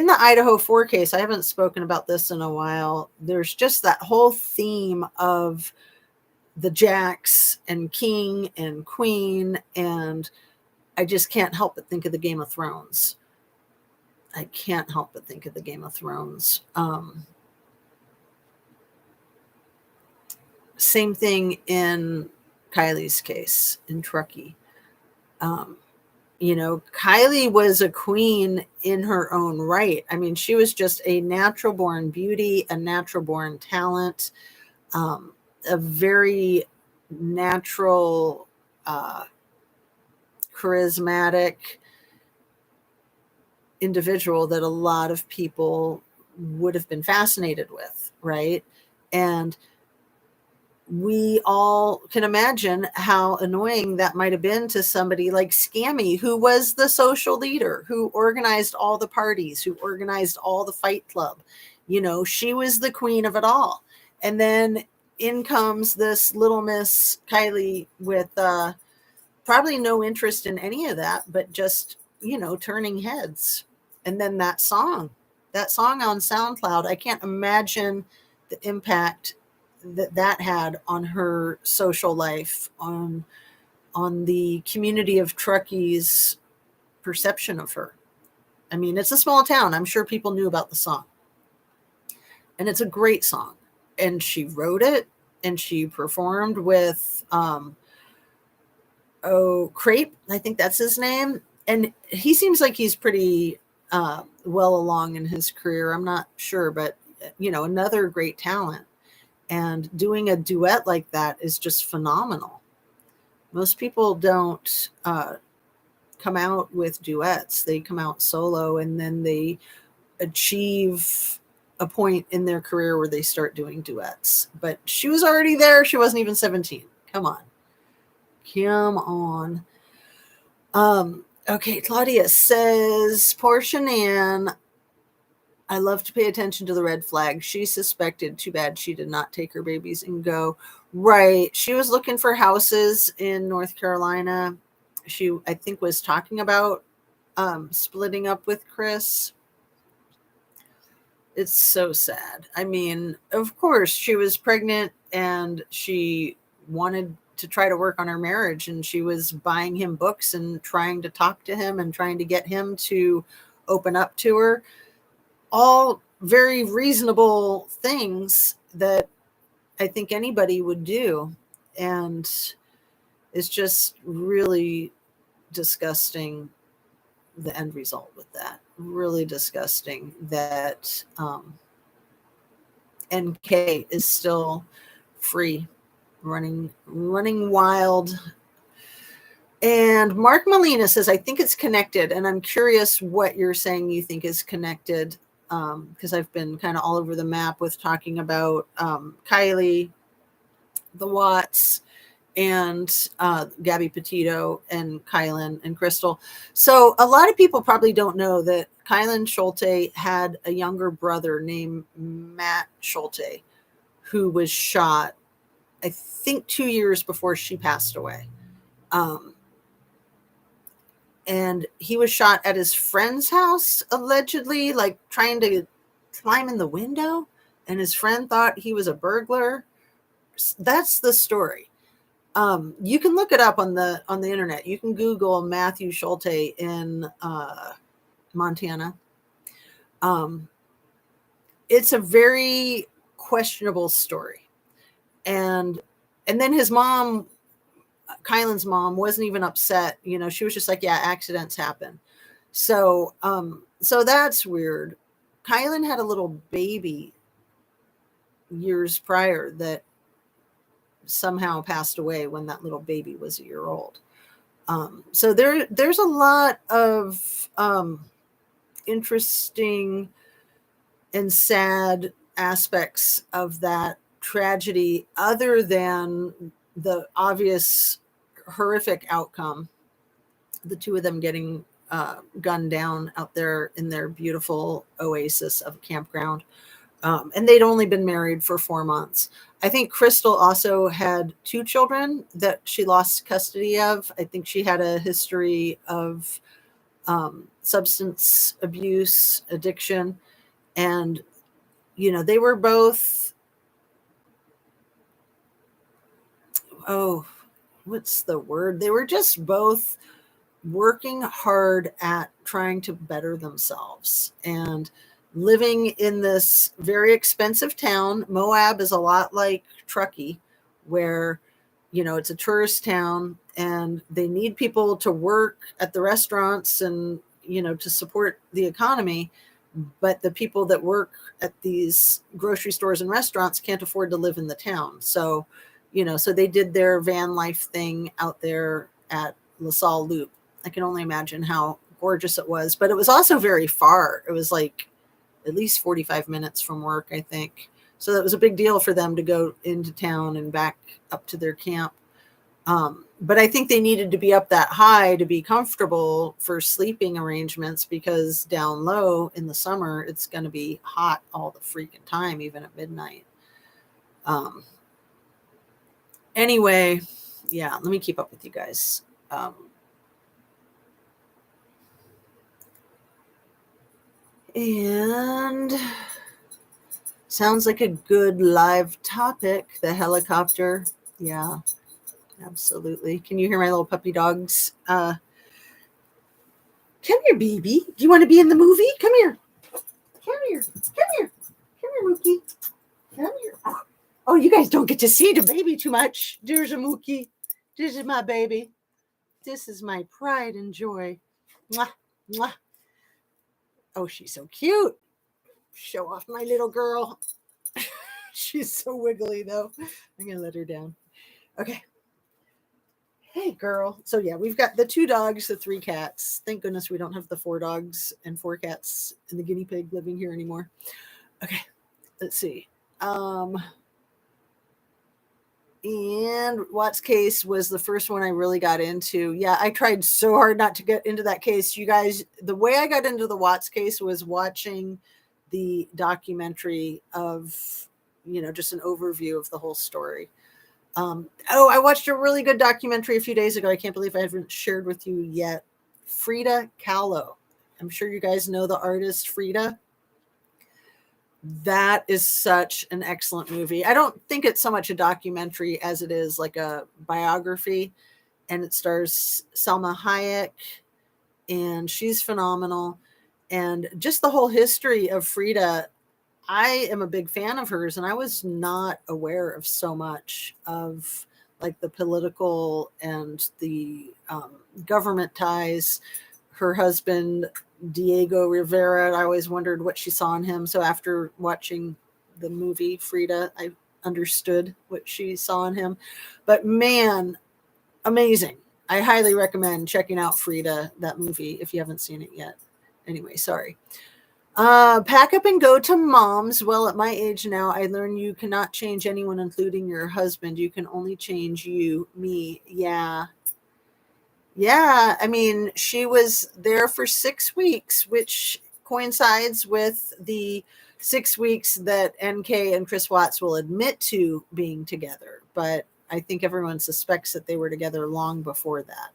the Idaho 4 case, I haven't spoken about this in a while. There's just that whole theme of the Jacks and King and Queen. And I just can't help but think of the Game of Thrones. Same thing in Kylie's case in Truckee. Kylie was a queen in her own right. I mean, she was just a natural born beauty, a natural born talent, a very natural, charismatic individual that a lot of people would have been fascinated with, right? And we all can imagine how annoying that might have been to somebody like Scammy, who was the social leader, who organized all the parties, who organized all the fight club. She was the queen of it all. And then in comes this little Miss Kylie with probably no interest in any of that, but just, turning heads. And then that song on SoundCloud, I can't imagine the impact that had on her social life, on the community of Truckee's perception of her. I mean, it's a small town. I'm sure people knew about the song. And it's a great song. And she wrote it, and she performed with Crepe, I think that's his name. And he seems like he's pretty well along in his career. I'm not sure, but another great talent. And doing a duet like that is just phenomenal. Most people don't come out with duets. They come out solo, and then they achieve a point in their career where they start doing duets. But she was already there. She wasn't even 17. Come on. Okay, Claudia says, poor Shanann, I love to pay attention to the red flag. She suspected. Too bad she did not take her babies and go. Right. She was looking for houses in North Carolina. She, I think, was talking about splitting up with Chris. It's so sad. I mean, of course, she was pregnant and she wanted to try to work on her marriage, and she was buying him books and trying to talk to him and trying to get him to open up to her. All very reasonable things that I think anybody would do. And it's just really disgusting, the end result with that. Really disgusting that NK is still free, running wild. And Mark Molina says, I think it's connected. And I'm curious what you're saying you think is connected, because I've been kind of all over the map with talking about Kylie, the Watts, and Gabby Petito, and Kylen and Crystal. So a lot of people probably don't know that Kylen Schulte had a younger brother named Matt Schulte, who was shot, I think, 2 years before she passed away. And he was shot at his friend's house, allegedly, like trying to climb in the window. And his friend thought he was a burglar. That's the story. You can look it up on the internet. You can Google Matthew Schulte in Montana. It's a very questionable story. And then his mom, Kylen's mom, wasn't even upset. She was just like, yeah, accidents happen. So that's weird. Kylen had a little baby years prior that somehow passed away when that little baby was a year old. So there's a lot of interesting and sad aspects of that tragedy, other than the obvious horrific outcome, the two of them getting gunned down out there in their beautiful oasis of a campground. And they'd only been married for 4 months. I think Crystal also had 2 children that she lost custody of. I think she had a history of substance abuse, addiction. And, they were both, what's the word? They were just both working hard at trying to better themselves and living in this very expensive town. Moab is a lot like Truckee, where, it's a tourist town and they need people to work at the restaurants and, to support the economy. But the people that work at these grocery stores and restaurants can't afford to live in the town. So, so they did their van life thing out there at LaSalle Loop. I can only imagine how gorgeous it was, but it was also very far. It was like at least 45 minutes from work, I think. So that was a big deal for them to go into town and back up to their camp. But I think they needed to be up that high to be comfortable for sleeping arrangements, because down low in the summer, it's going to be hot all the freaking time, even at midnight. Anyway, yeah, let me keep up with you guys. And sounds like a good live topic, the helicopter. Yeah, absolutely. Can you hear my little puppy dogs? Come here, baby. Do you want to be in the movie? Come here. Come here. Come here. Come here, Mookie. Come here. Oh, you guys don't get to see the baby too much. There's a Mookie. This is my baby. This is my pride and joy. Mwah, mwah. Oh, she's so cute. Show off my little girl. She's so wiggly, though. I'm going to let her down. Okay. Hey, girl. So, yeah, we've got the 2 dogs, the 3 cats. Thank goodness we don't have the 4 dogs and 4 cats and the guinea pig living here anymore. Okay. Let's see. And Watt's case was the first one I really got into. Yeah, I tried so hard not to get into that case. You guys, the way I got into the Watts case was watching the documentary of, just an overview of the whole story. I watched a really good documentary a few days ago. I can't believe I haven't shared with you yet. Frida Kahlo. I'm sure you guys know the artist Frida. That is such an excellent movie. I don't think it's so much a documentary as it is like a biography, and it stars Selma Hayek, and she's phenomenal. And just the whole history of Frida, I am a big fan of hers, and I was not aware of so much of like the political and the government ties. Her husband, Diego Rivera, I always wondered what she saw in him. So after watching the movie Frida, I understood what she saw in him. But man, amazing. I highly recommend checking out Frida, that movie, if you haven't seen it yet. Anyway, sorry. Pack up and go to mom's. Well, at my age now, I learned you cannot change anyone, including your husband. You can only change you, me. Yeah. Yeah. I mean, she was there for 6 weeks, which coincides with the 6 weeks that NK and Chris Watts will admit to being together. But I think everyone suspects that they were together long before that.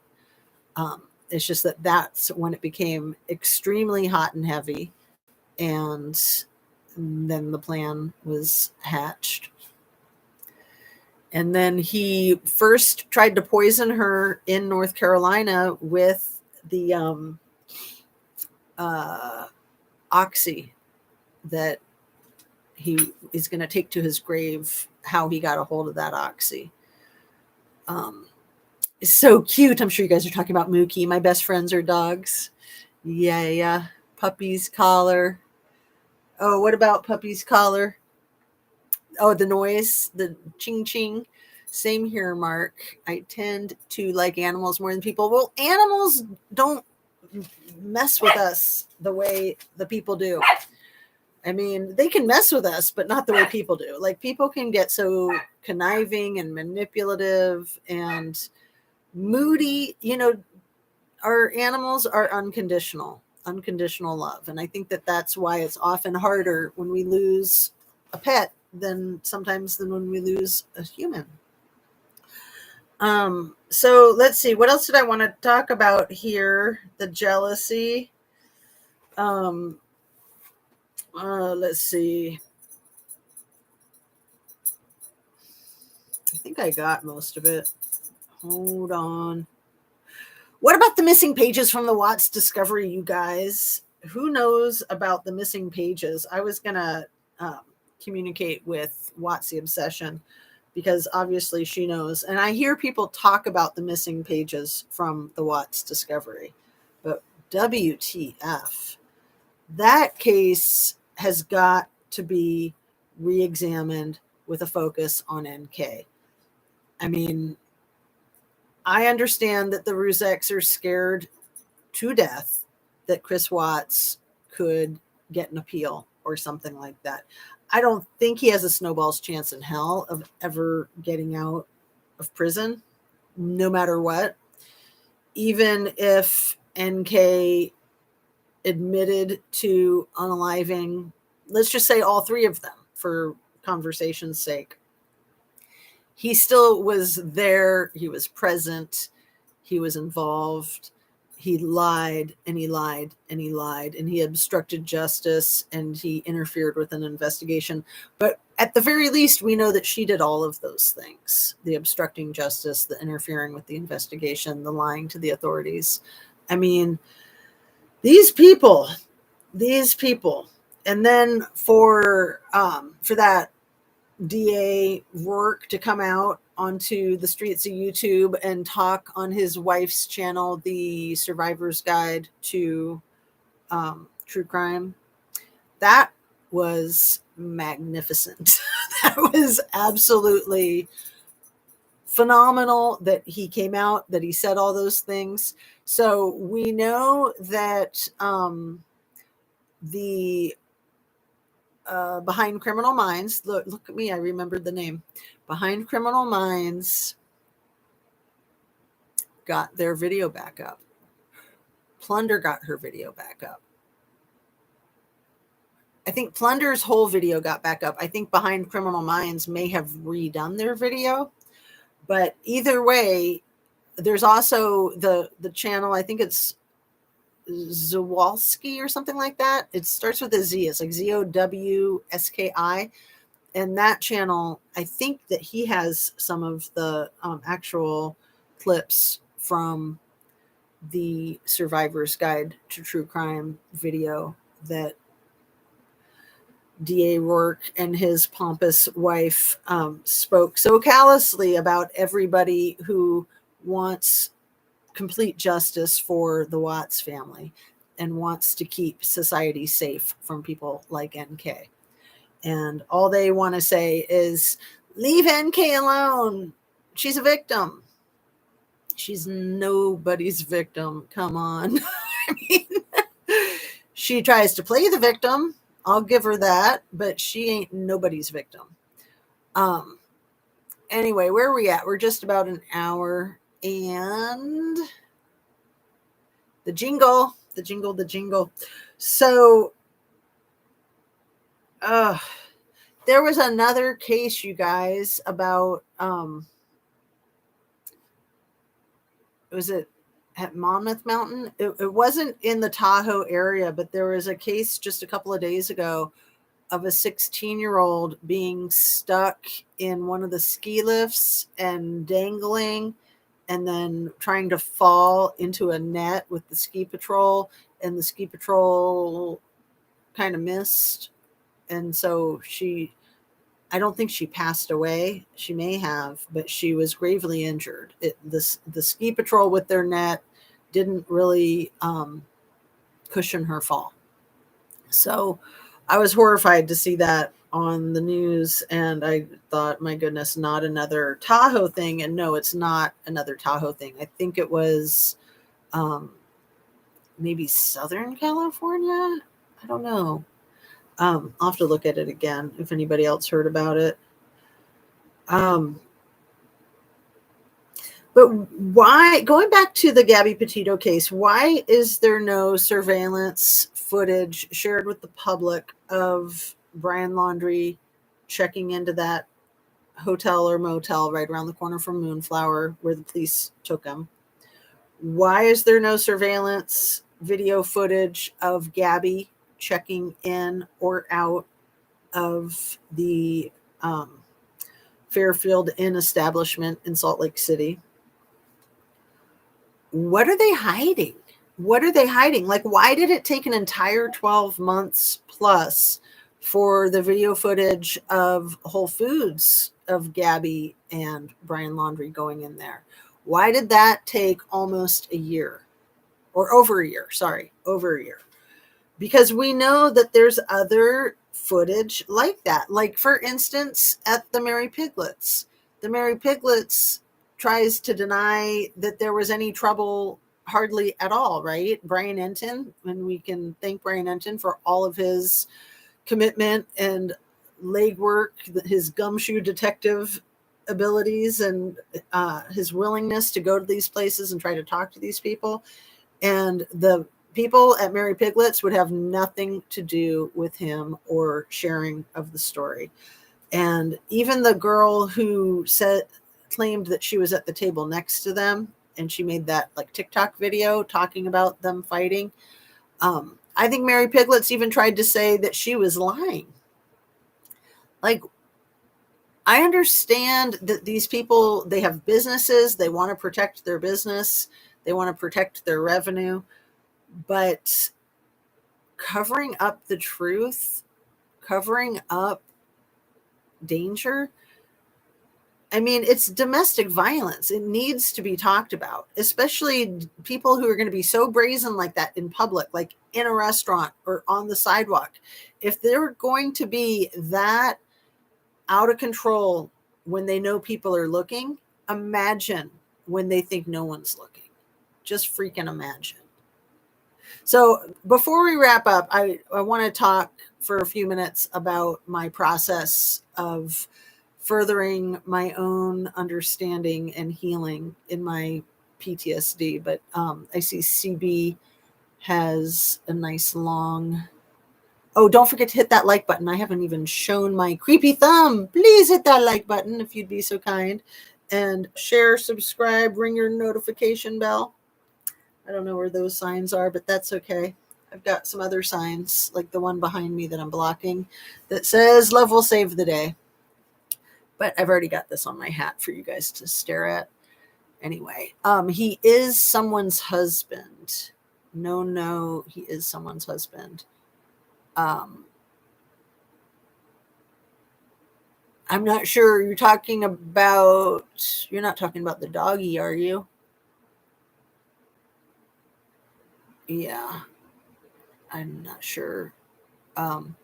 It's just that that's when it became extremely hot and heavy. And then the plan was hatched. And then he first tried to poison her in North Carolina with the oxy that he is going to take to his grave. How he got a hold of that oxy. It's so cute. I'm sure you guys are talking about Mookie. My best friends are dogs. Yeah. Puppy's collar. Oh, what about Puppy's collar? Oh, the noise, the ching ching. Same here, Mark. I tend to like animals more than people. Well, animals don't mess with us the way the people do. I mean, they can mess with us, but not the way people do. Like, people can get so conniving and manipulative and moody. You know, our animals are unconditional love. And I think that that's why it's often harder when we lose a pet than when we lose a human. So let's see, what else did I want to talk about here? The jealousy. Let's see. I think I got most of it. Hold on. What about the missing pages from the Watts discovery, you guys? Who knows about the missing pages? I was going to communicate with Watts the Obsession because obviously she knows. And I hear people talk about the missing pages from the Watts discovery. But WTF. That case has got to be re-examined with a focus on NK. I mean, I understand that the Ruzeks are scared to death that Chris Watts could get an appeal or something like that. I don't think he has a snowball's chance in hell of ever getting out of prison, no matter what. Even if NK admitted to unaliving, let's just say all three of them for conversation's sake, he still was there. He was present. He was involved. He lied and he lied and he lied and he obstructed justice and he interfered with an investigation. But at the very least, we know that she did all of those things: the obstructing justice, the interfering with the investigation, the lying to the authorities. I mean, these people. And then for that DA Rourke to come out onto the streets of YouTube and talk on his wife's channel, The Survivor's Guide to True Crime, that was magnificent. That was absolutely phenomenal that he came out, that he said all those things. So we know that the Behind Criminal Minds, look at me, I remembered the name. Behind Criminal Minds got their video back up. Plunder got her video back up. I think Plunder's whole video got back up. I think Behind Criminal Minds may have redone their video. But either way, there's also the channel, I think it's Zawalski or something like that. It starts with a Z. It's like Zowski. And that channel, I think that he has some of the actual clips from the Survivor's Guide to True Crime video that D.A. Rourke and his pompous wife spoke so callously about everybody who wants complete justice for the Watts family and wants to keep society safe from people like NK. And all they want to say is, leave NK alone. She's a victim. She's nobody's victim. Come on. I mean, she tries to play the victim. I'll give her that, but she ain't nobody's victim. Anyway, where are we at? We're just about an hour, and the jingle. So, there was another case, you guys, about was it at Monmouth Mountain? It wasn't in the Tahoe area, but there was a case just a couple of days ago of a 16-year-old being stuck in one of the ski lifts and dangling and then trying to fall into a net with the ski patrol, and the ski patrol kind of missed. And so I don't think she passed away. She may have, but she was gravely injured. The ski patrol with their net didn't really cushion her fall. So I was horrified to see that on the news, and I thought, my goodness, not another Tahoe thing. And no, it's not another Tahoe thing. I think it was maybe Southern California. I don't know. I'll have to look at it again if anybody else heard about it. But why, going back to the Gabby Petito case, why is there no surveillance footage shared with the public of Brian Laundrie checking into that hotel or motel right around the corner from Moonflower where the police took him? Why is there no surveillance video footage of Gabby checking in or out of the Fairfield Inn establishment in Salt Lake City? What are they hiding? Like, why did it take an entire 12 months plus for the video footage of Whole Foods of Gabby and Brian Laundrie going in there? Why did that take almost a year? Or over a year, because we know that there's other footage like that. Like, for instance, at the Mary Piglets. The Mary Piglets tries to deny that there was any trouble hardly at all, right? Brian Enton, and we can thank Brian Enton for all of his commitment and legwork, his gumshoe detective abilities, and his willingness to go to these places and try to talk to these people. And the people at Mary Piglets would have nothing to do with him or sharing of the story. And even the girl who claimed that she was at the table next to them, and she made that like TikTok video talking about them fighting. I think Mary Piglets even tried to say that she was lying. Like, I understand that these people, they have businesses, they want to protect their business, they want to protect their revenue, but covering up the truth, covering up danger, I mean, it's domestic violence. It needs to be talked about, especially people who are going to be so brazen like that in public, like in a restaurant or on the sidewalk. If they're going to be that out of control when they know people are looking, imagine when they think no one's looking. Just freaking imagine. So before we wrap up, I want to talk for a few minutes about my process of furthering my own understanding and healing in my PTSD. But I see CB has a nice long... Oh, don't forget to hit that like button. I haven't even shown my creepy thumb. Please hit that like button if you'd be so kind. And share, subscribe, ring your notification bell. I don't know where those signs are, but that's okay. I've got some other signs, like the one behind me that I'm blocking, that says "Love will save the day." But I've already got this on my hat for you guys to stare at. Anyway, he is someone's husband. No, no, he is someone's husband. Um, I'm not sure. You're talking about. You're not talking about the doggy, are you? Yeah, I'm not sure. Um,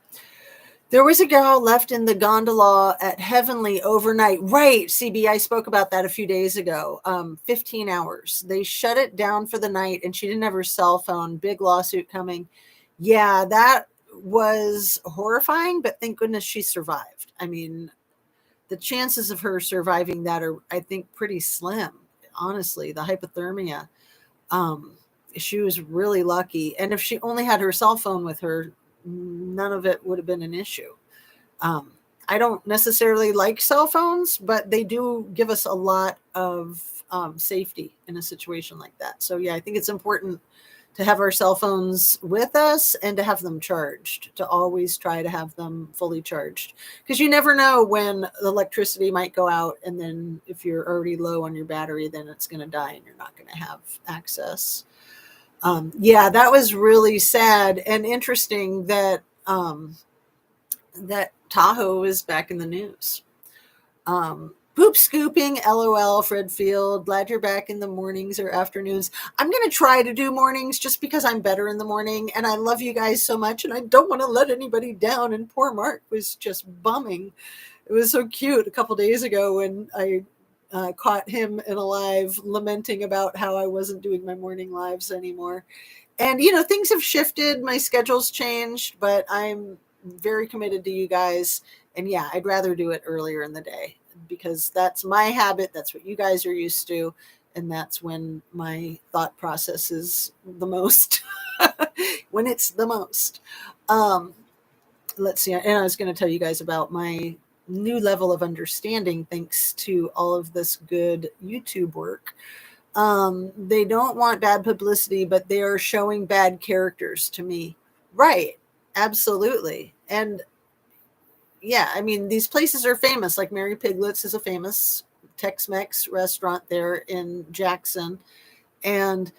There was a gal left in the gondola at Heavenly overnight. Right, CB, I spoke about that a few days ago. 15 hours. They shut it down for the night and she didn't have her cell phone. Big lawsuit coming. Yeah, that was horrifying, but thank goodness she survived. I mean, the chances of her surviving that are, I think, pretty slim. Honestly, the hypothermia. Um, she was really lucky. And if she only had her cell phone with her, none of it would have been an issue. Um, I don't necessarily like cell phones, but they do give us a lot of safety in a situation like that. So, yeah, I think it's important to have our cell phones with us and to have them charged, to always try to have them fully charged. Because you never know when the electricity might go out. And then if you're already low on your battery, then it's going to die and you're not going to have access. Yeah, that was really sad and interesting that. That Tahoe is back in the news. Poop scooping, LOL, Fred Field. Glad you're back in the mornings or afternoons. I'm going to try to do mornings just because I'm better in the morning and I love you guys so much and I don't want to let anybody down. And poor Mark was just bumming. It was so cute a couple days ago when I caught him in a live lamenting about how I wasn't doing my morning lives anymore. And, things have shifted. My schedule's changed, but I'm very committed to you guys. And yeah, I'd rather do it earlier in the day because that's my habit. That's what you guys are used to. And that's when my thought process is the most, when it's the most. Um, let's see. And I was going to tell you guys about my new level of understanding thanks to all of this good YouTube work. They don't want bad publicity, but they are showing bad characters to me. Right. Absolutely. And yeah, I mean, these places are famous. Like Mary Piglet's is a famous Tex-Mex restaurant there in Jackson. And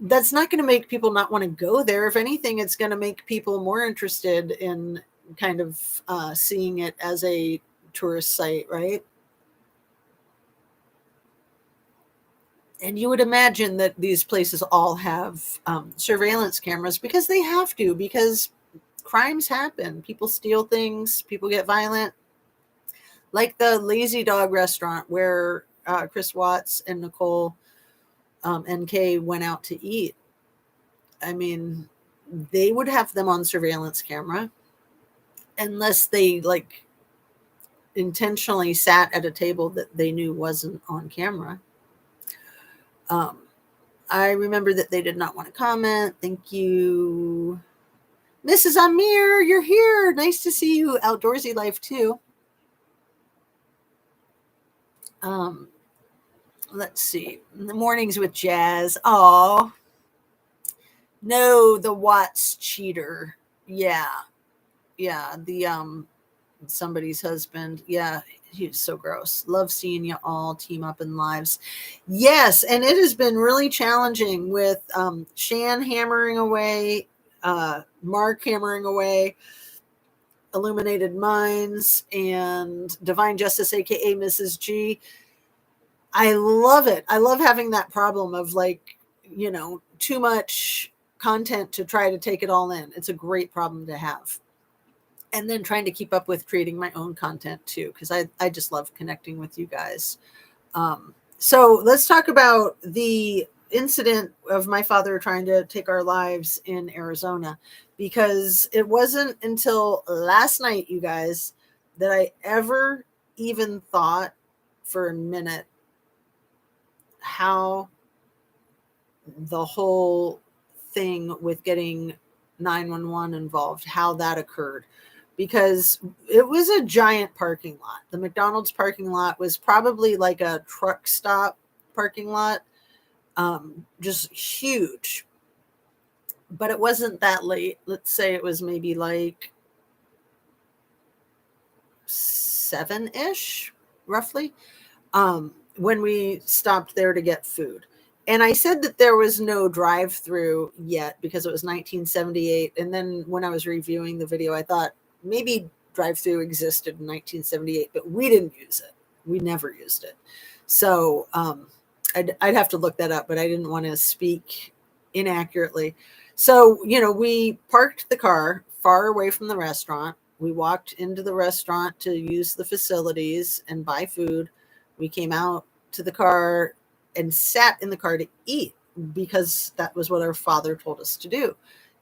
that's not going to make people not want to go there. If anything, it's going to make people more interested in kind of seeing it as a tourist site, right? And you would imagine that these places all have surveillance cameras because they have to, because crimes happen. People steal things, people get violent. Like the Lazy Dog restaurant where Chris Watts and Nicole NK went out to eat. I mean, they would have them on surveillance camera unless they like intentionally sat at a table that they knew wasn't on camera. Um, I remember that they did not want to comment. Thank you. Mrs. Amir, you're here. Nice to see you. Outdoorsy life too. Um, let's see. The mornings with Jazz. Oh, no, the Watts cheater. Yeah. Yeah. The somebody's husband. Yeah. He's so gross. Love seeing you all team up in lives. Yes, and it has been really challenging with Shan hammering away, Mark hammering away, Illuminated Minds, and Divine Justice, aka Mrs. G. I love it. I love having that problem of like, too much content to try to take it all in. It's a great problem to have. And then trying to keep up with creating my own content too, because I just love connecting with you guys. So let's talk about the incident of my father trying to take our lives in Arizona, because it wasn't until last night, you guys, that I ever even thought for a minute how the whole thing with getting 911 involved, how that occurred. Because it was a giant parking lot. The McDonald's parking lot was probably like a truck stop parking lot. just huge. But it wasn't that late. Let's say it was maybe like 7-ish, roughly, when we stopped there to get food. And I said that there was no drive-through yet because it was 1978. And then when I was reviewing the video, I thought maybe drive-through existed in 1978, but we didn't use it. We never used it. So I'd have to look that up, but I didn't want to speak inaccurately. So, we parked the car far away from the restaurant. We walked into the restaurant to use the facilities and buy food. We came out to the car and sat in the car to eat because that was what our father told us to do.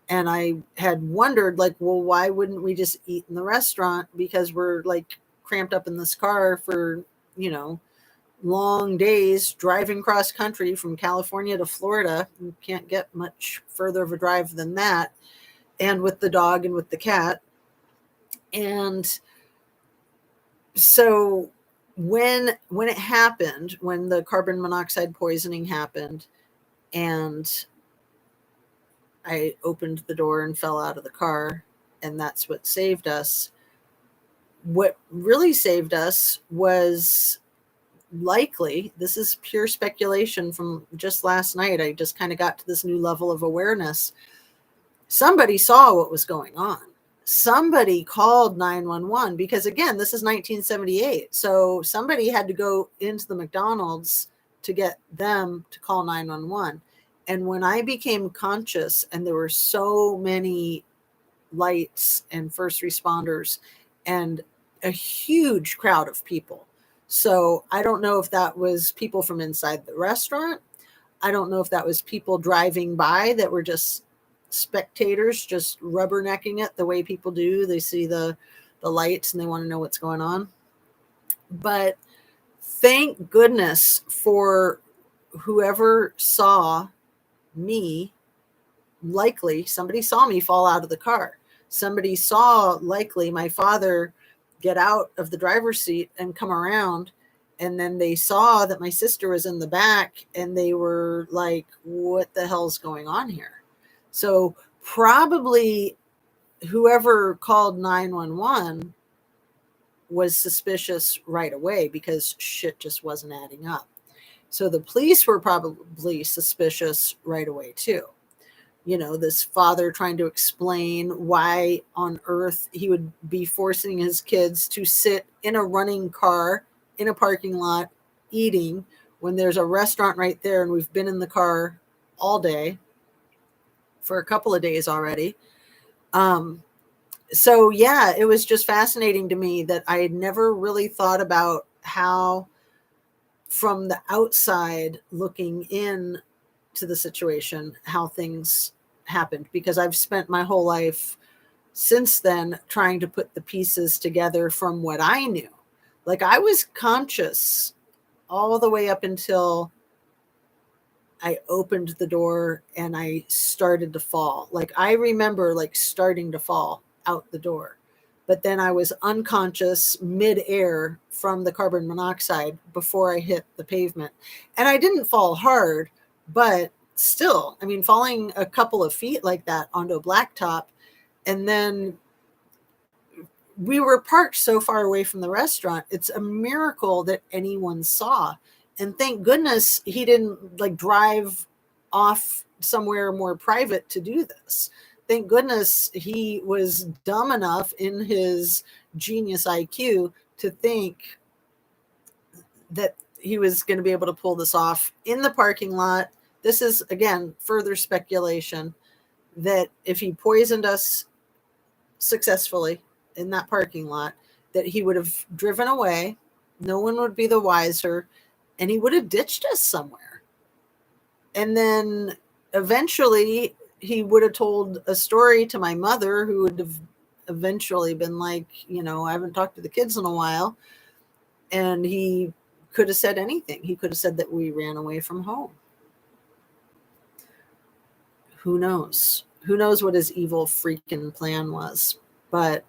And I had wondered, like, well, why wouldn't we just eat in the restaurant? Because we're like cramped up in this car for, long days driving cross country from California to Florida. You can't get much further of a drive than that. And with the dog and with the cat. And so when it happened, when the carbon monoxide poisoning happened, and I opened the door and fell out of the car, and that's what saved us. What really saved us was likely, this is pure speculation from just last night. I just kind of got to this new level of awareness. Somebody saw what was going on. Somebody called 911 because, again, this is 1978. So somebody had to go into the McDonald's to get them to call 911. And when I became conscious and there were so many lights and first responders and a huge crowd of people. So I don't know if that was people from inside the restaurant. I don't know if that was people driving by that were just spectators, just rubbernecking it the way people do. They see the lights and they want to know what's going on. But thank goodness for whoever saw me. Likely somebody saw me fall out of the car. Somebody saw likely my father get out of the driver's seat and come around. And then they saw that my sister was in the back and they were like, what the hell's going on here? So probably whoever called 911 was suspicious right away because shit just wasn't adding up. So the police were probably suspicious right away too. This father trying to explain why on earth he would be forcing his kids to sit in a running car in a parking lot eating when there's a restaurant right there and we've been in the car all day for a couple of days already. So yeah, it was just fascinating to me that I had never really thought about how from the outside looking in to the situation, how things happened, because I've spent my whole life since then trying to put the pieces together from what I knew. Like I was conscious all the way up until I opened the door and I started to fall. Like I remember like starting to fall out the door, but then I was unconscious midair from the carbon monoxide before I hit the pavement. And I didn't fall hard, but still, I mean, falling a couple of feet like that onto a blacktop. And then we were parked so far away from the restaurant. It's a miracle that anyone saw. And thank goodness he didn't like drive off somewhere more private to do this. Thank goodness he was dumb enough in his genius IQ to think that he was going to be able to pull this off in the parking lot. This is, again, further speculation that if he poisoned us successfully in that parking lot, that he would have driven away. No one would be the wiser, and he would have ditched us somewhere. And then eventually he would have told a story to my mother, who would have eventually been like, I haven't talked to the kids in a while. And he could have said anything. He could have said that we ran away from home. Who knows? Who knows what his evil freaking plan was? But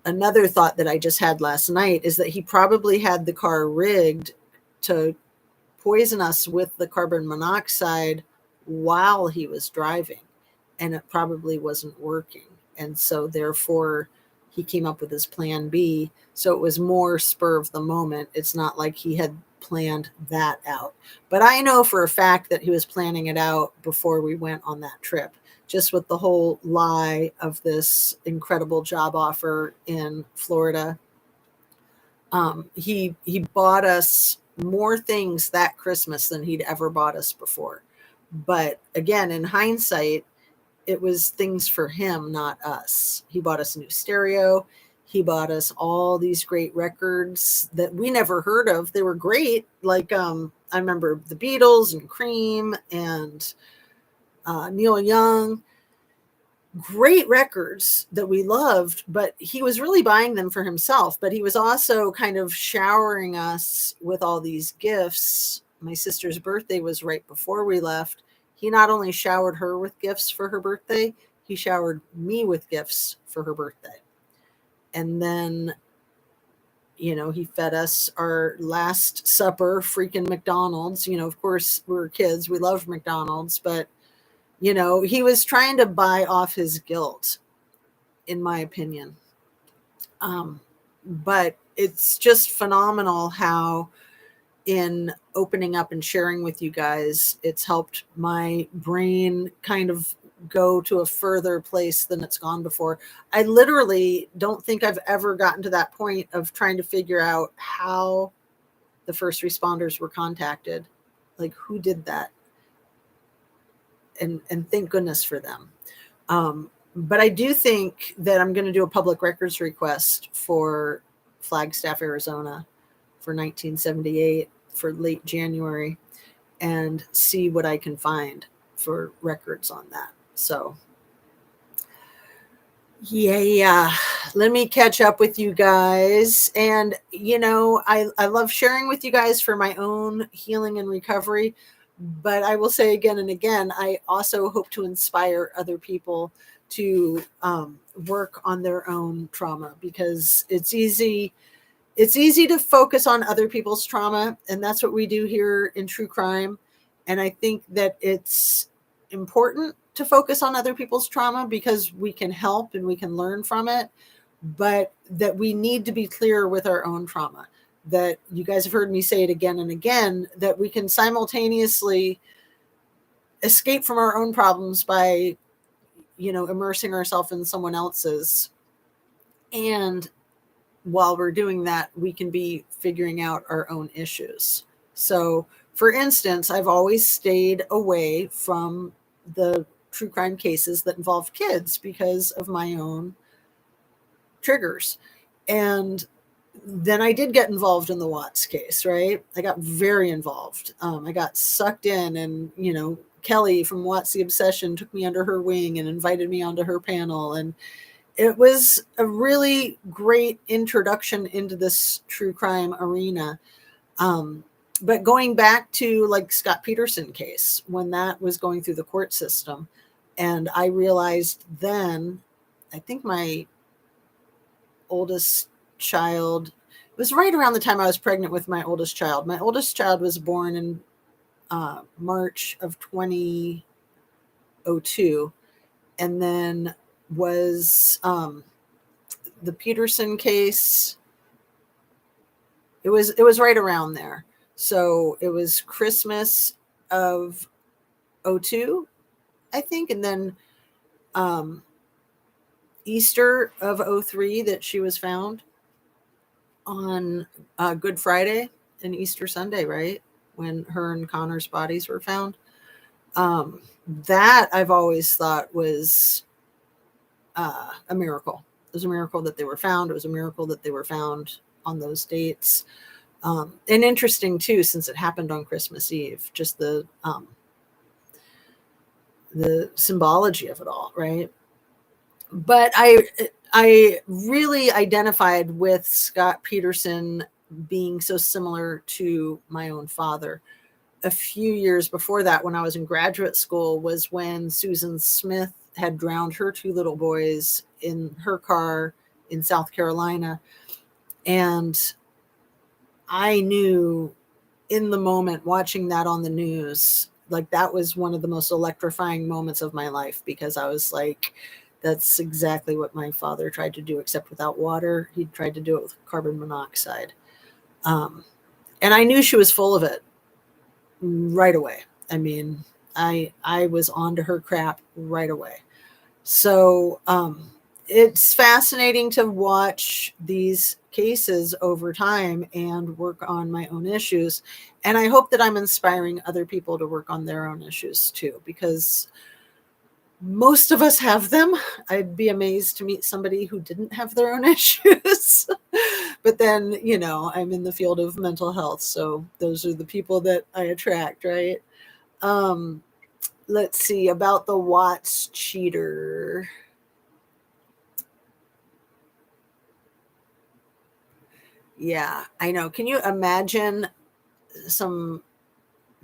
another thought that I just had last night is that he probably had the car rigged to poison us with the carbon monoxide while he was driving, and it probably wasn't working. And so therefore he came up with his plan B. So it was more spur of the moment. It's not like he had planned that out. But I know for a fact that he was planning it out before we went on that trip, just with the whole lie of this incredible job offer in Florida. He bought us more things that Christmas than he'd ever bought us before. But again, in hindsight, it was things for him, not us. He bought us a new stereo. He bought us all these great records that we never heard of. They were great. Like, I remember the Beatles and Cream and Neil Young. Great records that we loved, but he was really buying them for himself. But he was also kind of showering us with all these gifts. My sister's birthday was right before we left. He not only showered her with gifts for her birthday, he showered me with gifts for her birthday. And then, he fed us our last supper, freaking McDonald's. Of course, we were kids. We loved McDonald's, but he was trying to buy off his guilt, in my opinion. But it's just phenomenal how in opening up and sharing with you guys, it's helped my brain kind of go to a further place than it's gone before. I literally don't think I've ever gotten to that point of trying to figure out how the first responders were contacted, like who did that. And thank goodness for them. But I do think that I'm going to do a public records request for Flagstaff, Arizona for 1978 for late January and see what I can find for records on that. So yeah, let me catch up with you guys. And, I love sharing with you guys for my own healing and recovery. But I will say again and again, I also hope to inspire other people to work on their own trauma, because it's easy to focus on other people's trauma. And that's what we do here in true crime. And I think that it's important to focus on other people's trauma because we can help and we can learn from it, but that we need to be clear with our own trauma. That you guys have heard me say it again and again, that we can simultaneously escape from our own problems by, immersing ourselves in someone else's. And while we're doing that, we can be figuring out our own issues. So, for instance, I've always stayed away from the true crime cases that involve kids because of my own triggers. And then I did get involved in the Watts case, right? I got very involved. I got sucked in, and, Kelly from Watts the Obsession took me under her wing and invited me onto her panel. And it was a really great introduction into this true crime arena. But going back to like Scott Peterson case, when that was going through the court system, and I realized then, I think my oldest child, it was right around the time I was pregnant with my oldest child. My oldest child was born in March of 2002, and then was the Peterson case. It was right around there. So it was Christmas of 2002, I think, and then Easter of 2003 that she was found on Good Friday and Easter Sunday, right? When her and Connor's bodies were found. That I've always thought was a miracle. It was a miracle that they were found. It was a miracle that they were found on those dates. And interesting too, since it happened on Christmas Eve, just the symbology of it all, right? But I really identified with Scott Peterson being so similar to my own father. A few years before that, when I was in graduate school, was when Susan Smith had drowned her two little boys in her car in South Carolina. And I knew in the moment watching that on the news. Like that was one of the most electrifying moments of my life, because I was like, that's exactly what my father tried to do, except without water. He tried to do it with carbon monoxide. Um, and I knew she was full of it right away. I mean, I was onto her crap right away. So it's fascinating to watch these cases over time and work on my own issues. And I hope that I'm inspiring other people to work on their own issues too, because most of us have them. I'd be amazed to meet somebody who didn't have their own issues. But then, I'm in the field of mental health. So those are the people that I attract, right? Um, let's see about the Watts cheater. Yeah, I know. Can you imagine some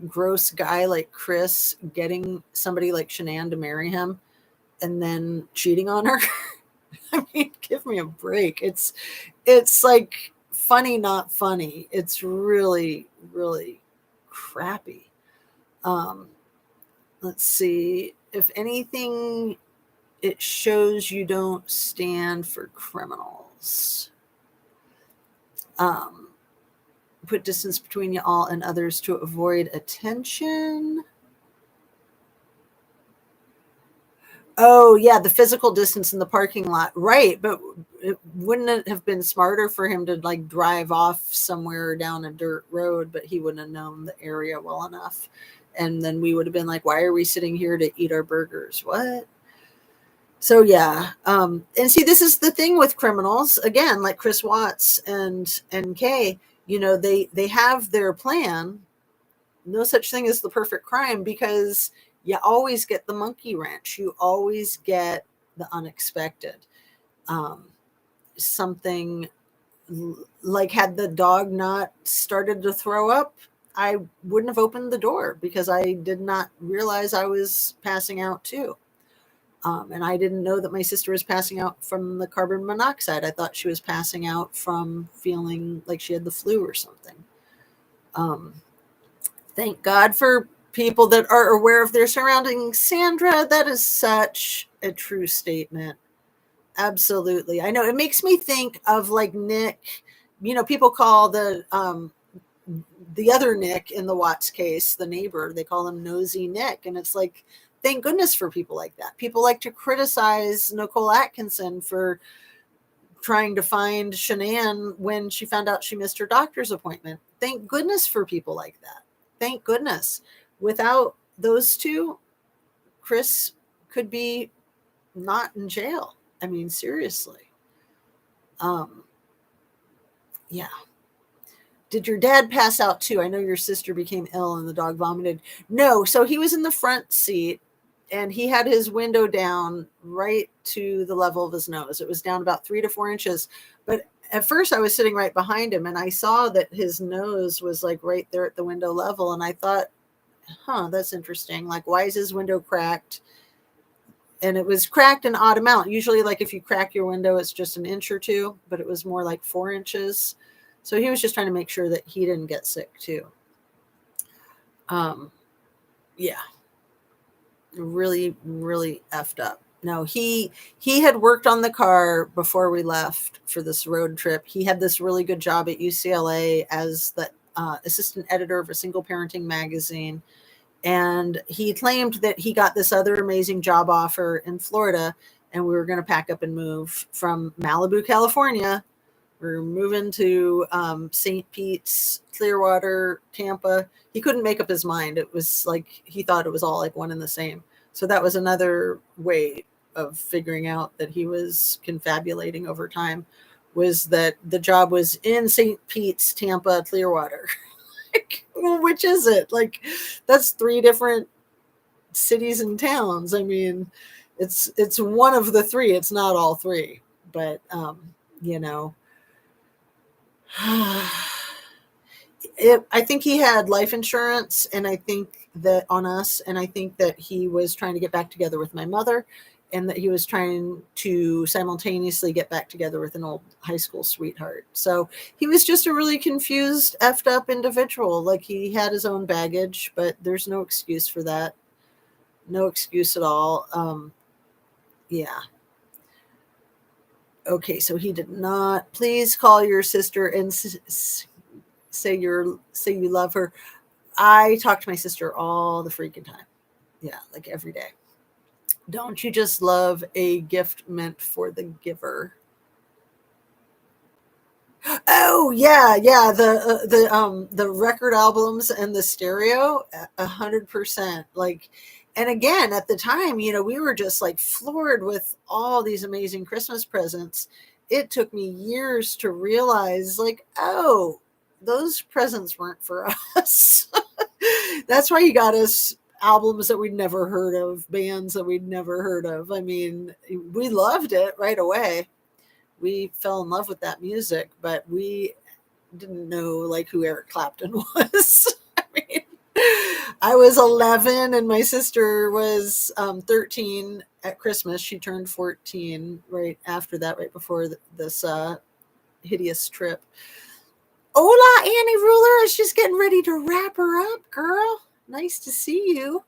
gross guy like Chris getting somebody like Shanann to marry him and then cheating on her? I mean, give me a break. It's like funny, not funny. It's really, really crappy. Um, let's see. If anything, it shows you don't stand for criminals. Um, put distance between you all and others to avoid attention. Oh, yeah, the physical distance in the parking lot. Right, but wouldn't it have been smarter for him to like drive off somewhere down a dirt road, but he wouldn't have known the area well enough. And then we would have been like, why are we sitting here to eat our burgers? What? So yeah, and see, this is the thing with criminals again, like Chris Watts and Kay. They have their plan. No such thing as the perfect crime, because you always get the monkey wrench. You always get the unexpected. Um, something like, had the dog not started to throw up, I wouldn't have opened the door, because I did not realize I was passing out too. And I didn't know that my sister was passing out from the carbon monoxide. I thought she was passing out from feeling like she had the flu or something. Um, thank God for people that are aware of their surroundings. Sandra, that is such a true statement. Absolutely. I know it makes me think of like Nick. People call the other Nick in the Watts case, the neighbor, they call him Nosy Nick. And it's like, thank goodness for people like that. People like to criticize Nicole Atkinson for trying to find Shanann when she found out she missed her doctor's appointment. Thank goodness for people like that. Thank goodness. Without those two, Chris could be not in jail. I mean, seriously. Um, yeah. Did your dad pass out too? I know your sister became ill and the dog vomited. No, so he was in the front seat and he had his window down right to the level of his nose. It was down about 3 to 4 inches. But at first I was sitting right behind him and I saw that his nose was like right there at the window level. And I thought, that's interesting. Like, why is his window cracked? And it was cracked an odd amount. Usually, like if you crack your window, it's just an inch or two, but it was more like 4 inches. So he was just trying to make sure that he didn't get sick too. Yeah, really, really effed up. No, he had worked on the car before we left for this road trip. He had this really good job at UCLA as the assistant editor of a single parenting magazine. And he claimed that he got this other amazing job offer in Florida, and we were going to pack up and move from Malibu, California. We're moving to St. Pete's, Clearwater, Tampa. He couldn't make up his mind. It was like he thought it was all like one and the same. So that was another way of figuring out that he was confabulating over time, was that the job was in St. Pete's, Tampa, Clearwater. Like, well, which is it? Like, that's 3 different cities and towns. I mean, it's one of the 3. It's not all 3, but you know, I think he had life insurance, and I think that on us, and I think that he was trying to get back together with my mother, and that he was trying to simultaneously get back together with an old high school sweetheart. So he was just a really confused, effed up individual. Like, he had his own baggage, but there's no excuse for that. No excuse at all. Yeah. Okay, so he did not. Please call your sister and say you love her. I talk to my sister all the freaking time. Yeah, like every day. Don't you just love a gift meant for the giver? Oh yeah, yeah. The record albums and the stereo, 100%. Like, and again, at the time, we were just like floored with all these amazing Christmas presents. It took me years to realize, like, oh, those presents weren't for us. That's why you got us albums that we'd never heard of, bands that we'd never heard of. I mean, we loved it right away. We fell in love with that music, but we didn't know like who Eric Clapton was. I mean, I was 11 and my sister was 13 at Christmas. She turned 14 right after that, right before this hideous trip. Hola, Annie Ruler. I was just getting ready to wrap her up, girl. Nice to see you.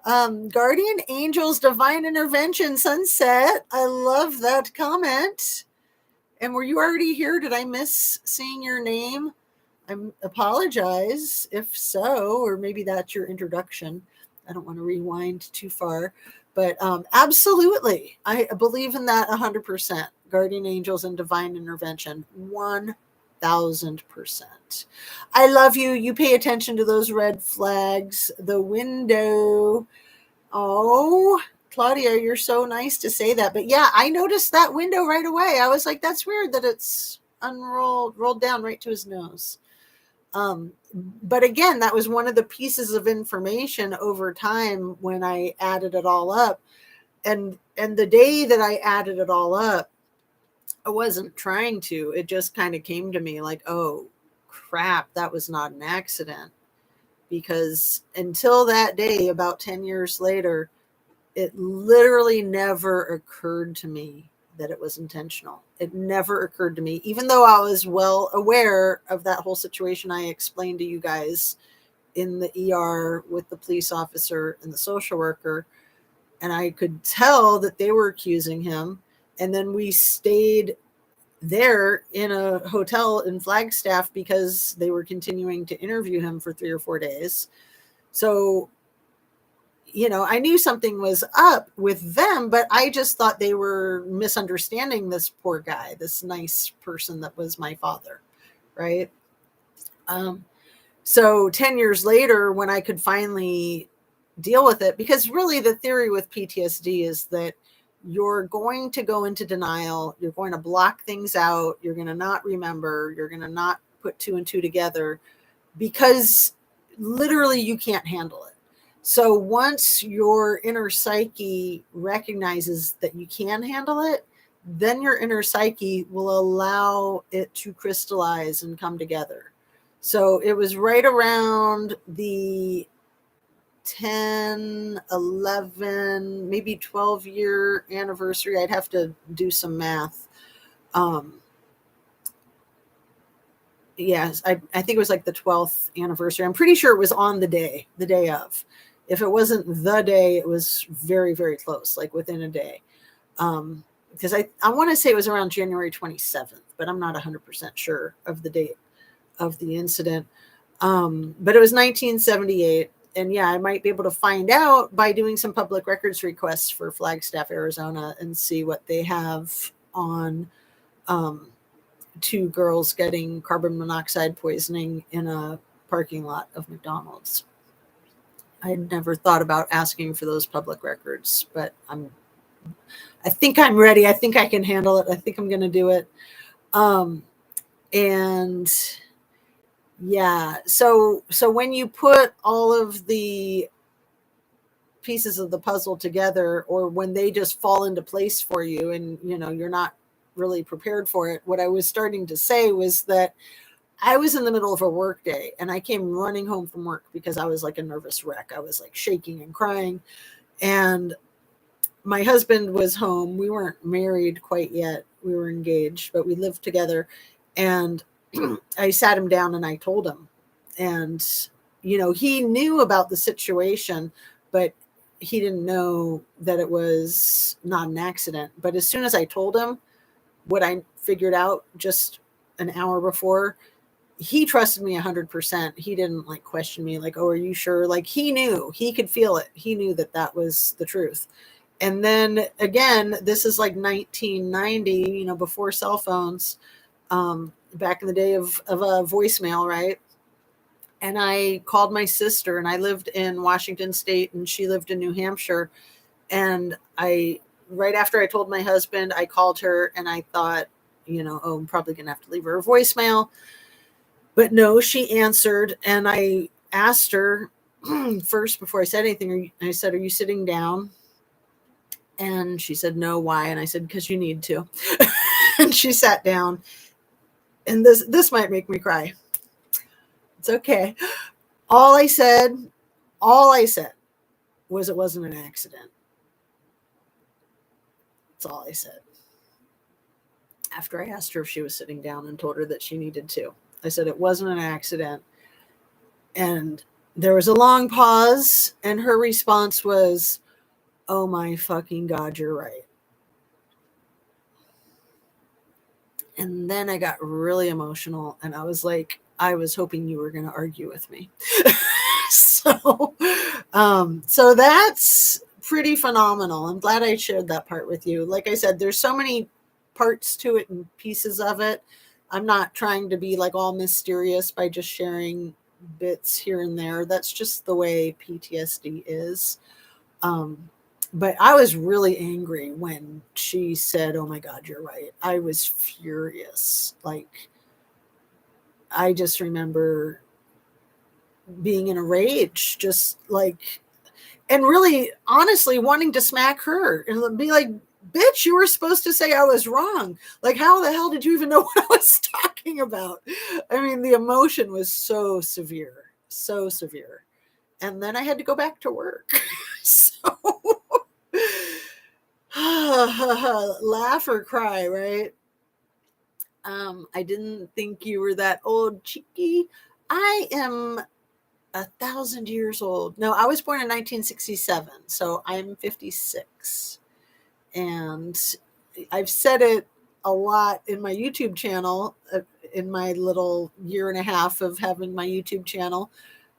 Guardian Angels Divine Intervention Sunset. I love that comment. And were you already here? Did I miss seeing your name? I apologize if so, or maybe that's your introduction. I don't want to rewind too far, but absolutely. I believe in that 100%. Guardian Angels and Divine Intervention, 1000%. I love you. You pay attention to those red flags. The window. Oh, Claudia, you're so nice to say that. But yeah, I noticed that window right away. I was like, that's weird that it's rolled down right to his nose. But again, that was one of the pieces of information over time when I added it all up. And the day that I added it all up, I wasn't trying to. It just kind of came to me like, oh, crap, that was not an accident. Because until that day, about 10 years later, it literally never occurred to me that it was intentional. It never occurred to me, even though I was well aware of that whole situation I explained to you guys in the ER with the police officer and the social worker. And I could tell that they were accusing him. And then we stayed there in a hotel in Flagstaff because they were continuing to interview him for 3 or 4 days. So, I knew something was up with them, but I just thought they were misunderstanding this poor guy, this nice person that was my father, right? So 10 years later, when I could finally deal with it, because really the theory with PTSD is that you're going to go into denial, you're going to block things out, you're going to not remember, you're going to not put 2 and 2 together because literally you can't handle it. So once your inner psyche recognizes that you can handle it, then your inner psyche will allow it to crystallize and come together. So it was right around the 10, 11, maybe 12-year anniversary. I'd have to do some math. Yes, I think it was like the 12th anniversary. I'm pretty sure it was on the day of. If it wasn't the day, it was very, very close, like within a day. Because I want to say it was around January 27th, but I'm not 100% sure of the date of the incident. But it was 1978. And yeah, I might be able to find out by doing some public records requests for Flagstaff, Arizona, and see what they have on 2 girls getting carbon monoxide poisoning in a parking lot of McDonald's. I had never thought about asking for those public records, but I think I'm ready. I think I can handle it. I think I'm going to do it. And yeah, so when you put all of the pieces of the puzzle together, or when they just fall into place for you and you're not really prepared for it, what I was starting to say was that I was in the middle of a work day and I came running home from work because I was like a nervous wreck. I was like shaking and crying. And my husband was home. We weren't married quite yet. We were engaged, but we lived together. And I sat him down and I told him. And, he knew about the situation, but he didn't know that it was not an accident. But as soon as I told him what I figured out just an hour before, he trusted me 100%. He didn't like question me like, oh, are you sure? Like he knew, he could feel it. He knew that that was the truth. And then again, this is like 1990, before cell phones, back in the day of a voicemail, right? And I called my sister, and I lived in Washington State and she lived in New Hampshire. And right after I told my husband, I called her and I thought, oh, I'm probably going to have to leave her a voicemail. But no, she answered. And I asked her first before I said anything, I said, are you sitting down? And she said, no, why? And I said, because you need to. And she sat down. And this might make me cry. It's okay. All I said was it wasn't an accident. That's all I said. After I asked her if she was sitting down and told her that she needed to, I said it wasn't an accident. And there was a long pause, and her response was, oh my fucking God, you're right. And then I got really emotional, and I was like, I was hoping you were going to argue with me. So that's pretty phenomenal. I'm glad I shared that part with you. Like I said, there's so many parts to it and pieces of it. I'm not trying to be like all mysterious by just sharing bits here and there. That's just the way PTSD is. But I was really angry when she said, oh my God, you're right. I was furious. Like, I just remember being in a rage, just like, and really honestly wanting to smack her and be like, bitch, you were supposed to say I was wrong. Like, how the hell did you even know what I was talking about? I mean, the emotion was so severe, so severe. And then I had to go back to work. So laugh or cry, right? I didn't think you were that old, cheeky. I am 1,000 years old. No, I was born in 1967, so I'm 56. And I've said it a lot in my YouTube channel, in my little year and a half of having my YouTube channel.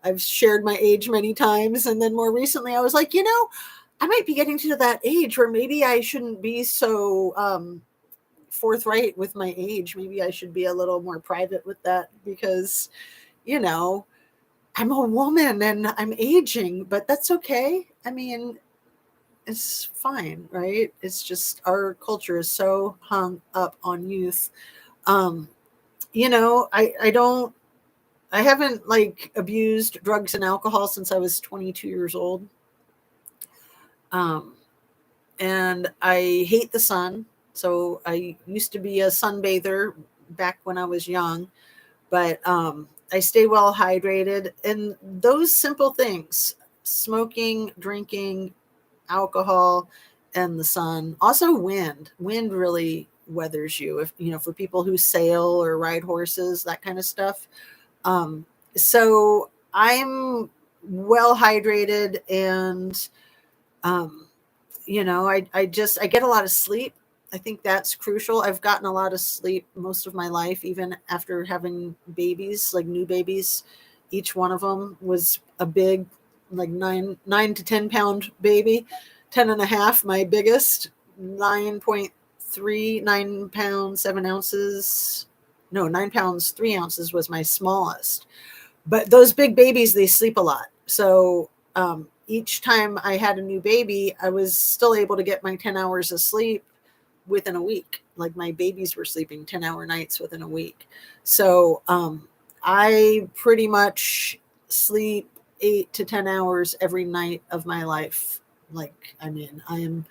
I've shared my age many times. And then more recently, I was like, I might be getting to that age where maybe I shouldn't be so forthright with my age. Maybe I should be a little more private with that because, I'm a woman and I'm aging, but that's okay. I mean, it's fine, right? It's just our culture is so hung up on youth. Um, I haven't like abused drugs and alcohol since I was 22 years old. And I hate the sun. So I used to be a sunbather back when I was young, but I stay well hydrated. And those simple things, smoking, drinking, alcohol, and the sun. Also wind. Wind really weathers you. If for people who sail or ride horses, that kind of stuff. So I'm well hydrated, and I get a lot of sleep. I think that's crucial. I've gotten a lot of sleep most of my life, even after having babies, like new babies. Each one of them was a big, like 9 to 10 pound baby, 10 and a half, my biggest, 9.3, 9 pounds, 7 ounces. No, 9 pounds, 3 ounces was my smallest. But those big babies, they sleep a lot. So, each time I had a new baby, I was still able to get my 10 hours of sleep within a week. Like my babies were sleeping 10-hour nights within a week. So I pretty much sleep 8 to 10 hours every night of my life. Like, I am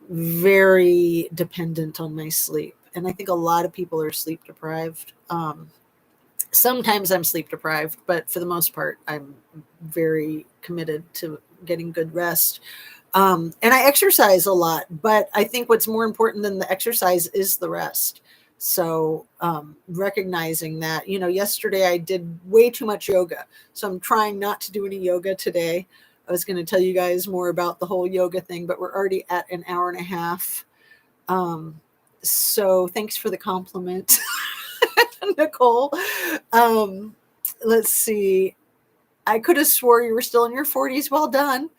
very dependent on my sleep. And I think a lot of people are sleep deprived. Sometimes I'm sleep deprived, but for the most part, I'm very committed to getting good rest. And I exercise a lot, but I think what's more important than the exercise is the rest. So recognizing that, yesterday I did way too much yoga. So I'm trying not to do any yoga today. I was going to tell you guys more about the whole yoga thing, but we're already at an hour and a half. So thanks for the compliment, Nicole. Um, let's see. I could have swore you were still in your 40s. Well done.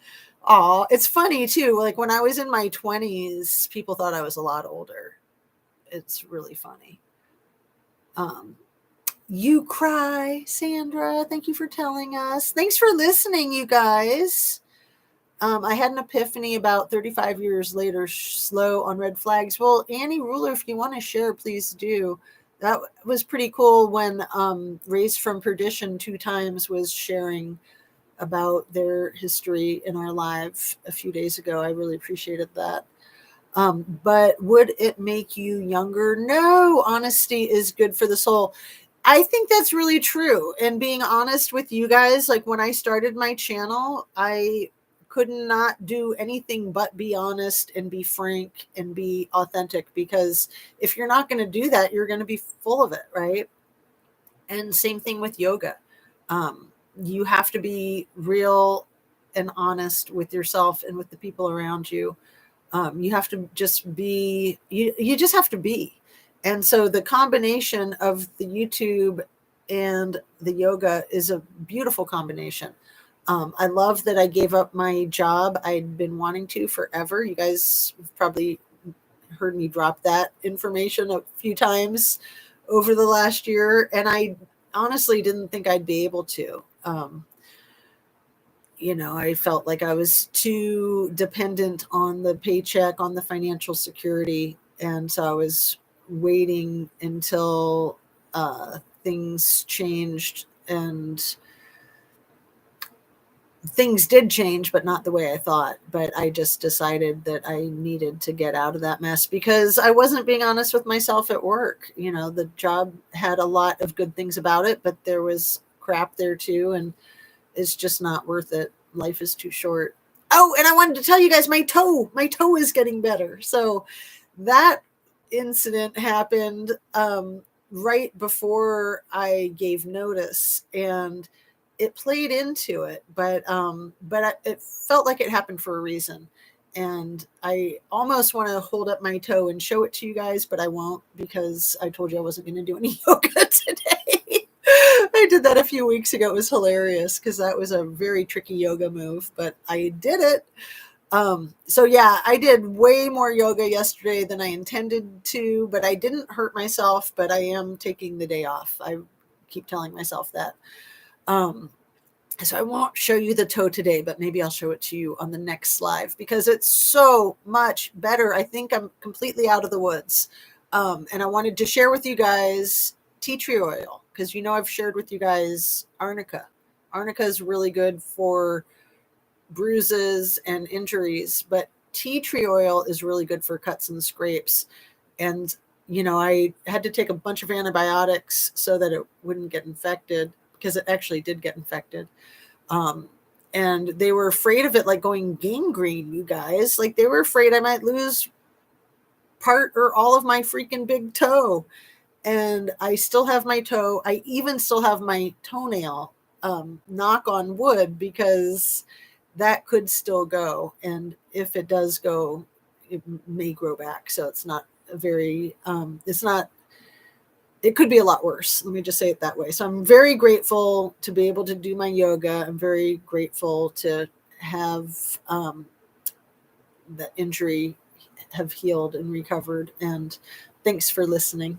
Oh, it's funny too. Like when I was in my 20s, people thought I was a lot older. It's really funny. Um, you cry, Sandra. Thank you for telling us. Thanks for listening, you guys. I had an epiphany about 35 years later, slow on red flags. Well, Annie Ruler, if you want to share, please do. That was pretty cool when Raised from Perdition 2 times was sharing about their history in our live a few days ago. I really appreciated that. But would it make you younger? No, honesty is good for the soul. I think that's really true. And being honest with you guys, like when I started my channel, I could not do anything but be honest and be frank and be authentic, because if you're not going to do that, you're going to be full of it, right? And same thing with yoga. You have to be real and honest with yourself and with the people around you. You have to just be, you just have to be. And so the combination of the YouTube and the yoga is a beautiful combination. I love that I gave up my job. I'd been wanting to forever. You guys have probably heard me drop that information a few times over the last year. And I honestly didn't think I'd be able to. I felt like I was too dependent on the paycheck, on the financial security. And so I was waiting until things changed, and things did change, but not the way I thought. But I just decided that I needed to get out of that mess because I wasn't being honest with myself at work. The job had a lot of good things about it, but there was crap there too. And it's just not worth it. Life is too short. Oh, and I wanted to tell you guys my toe is getting better. So that incident happened right before I gave notice, and it played into it, but it felt like it happened for a reason. And I almost want to hold up my toe and show it to you guys, but I won't, because I told you I wasn't going to do any yoga today. I did that a few weeks ago. It was hilarious because that was a very tricky yoga move, but I did it. So yeah, I did way more yoga yesterday than I intended to, but I didn't hurt myself, but I am taking the day off. I keep telling myself that. So I won't show you the toe today, but maybe I'll show it to you on the next live because it's so much better. I think I'm completely out of the woods. And I wanted to share with you guys tea tree oil, because I've shared with you guys arnica. Arnica is really good for bruises and injuries, but tea tree oil is really good for cuts and scrapes. And I had to take a bunch of antibiotics so that it wouldn't get infected, because it actually did get infected. And they were afraid of it like going gangrene, you guys. Like they were afraid I might lose part or all of my freaking big toe. And I still have my toe. I even still have my toenail, knock on wood, because that could still go. And if it does go, it may grow back. So it's not it could be a lot worse. Let me just say it that way. So I'm very grateful to be able to do my yoga. I'm very grateful to have the injury have healed and recovered. And thanks for listening.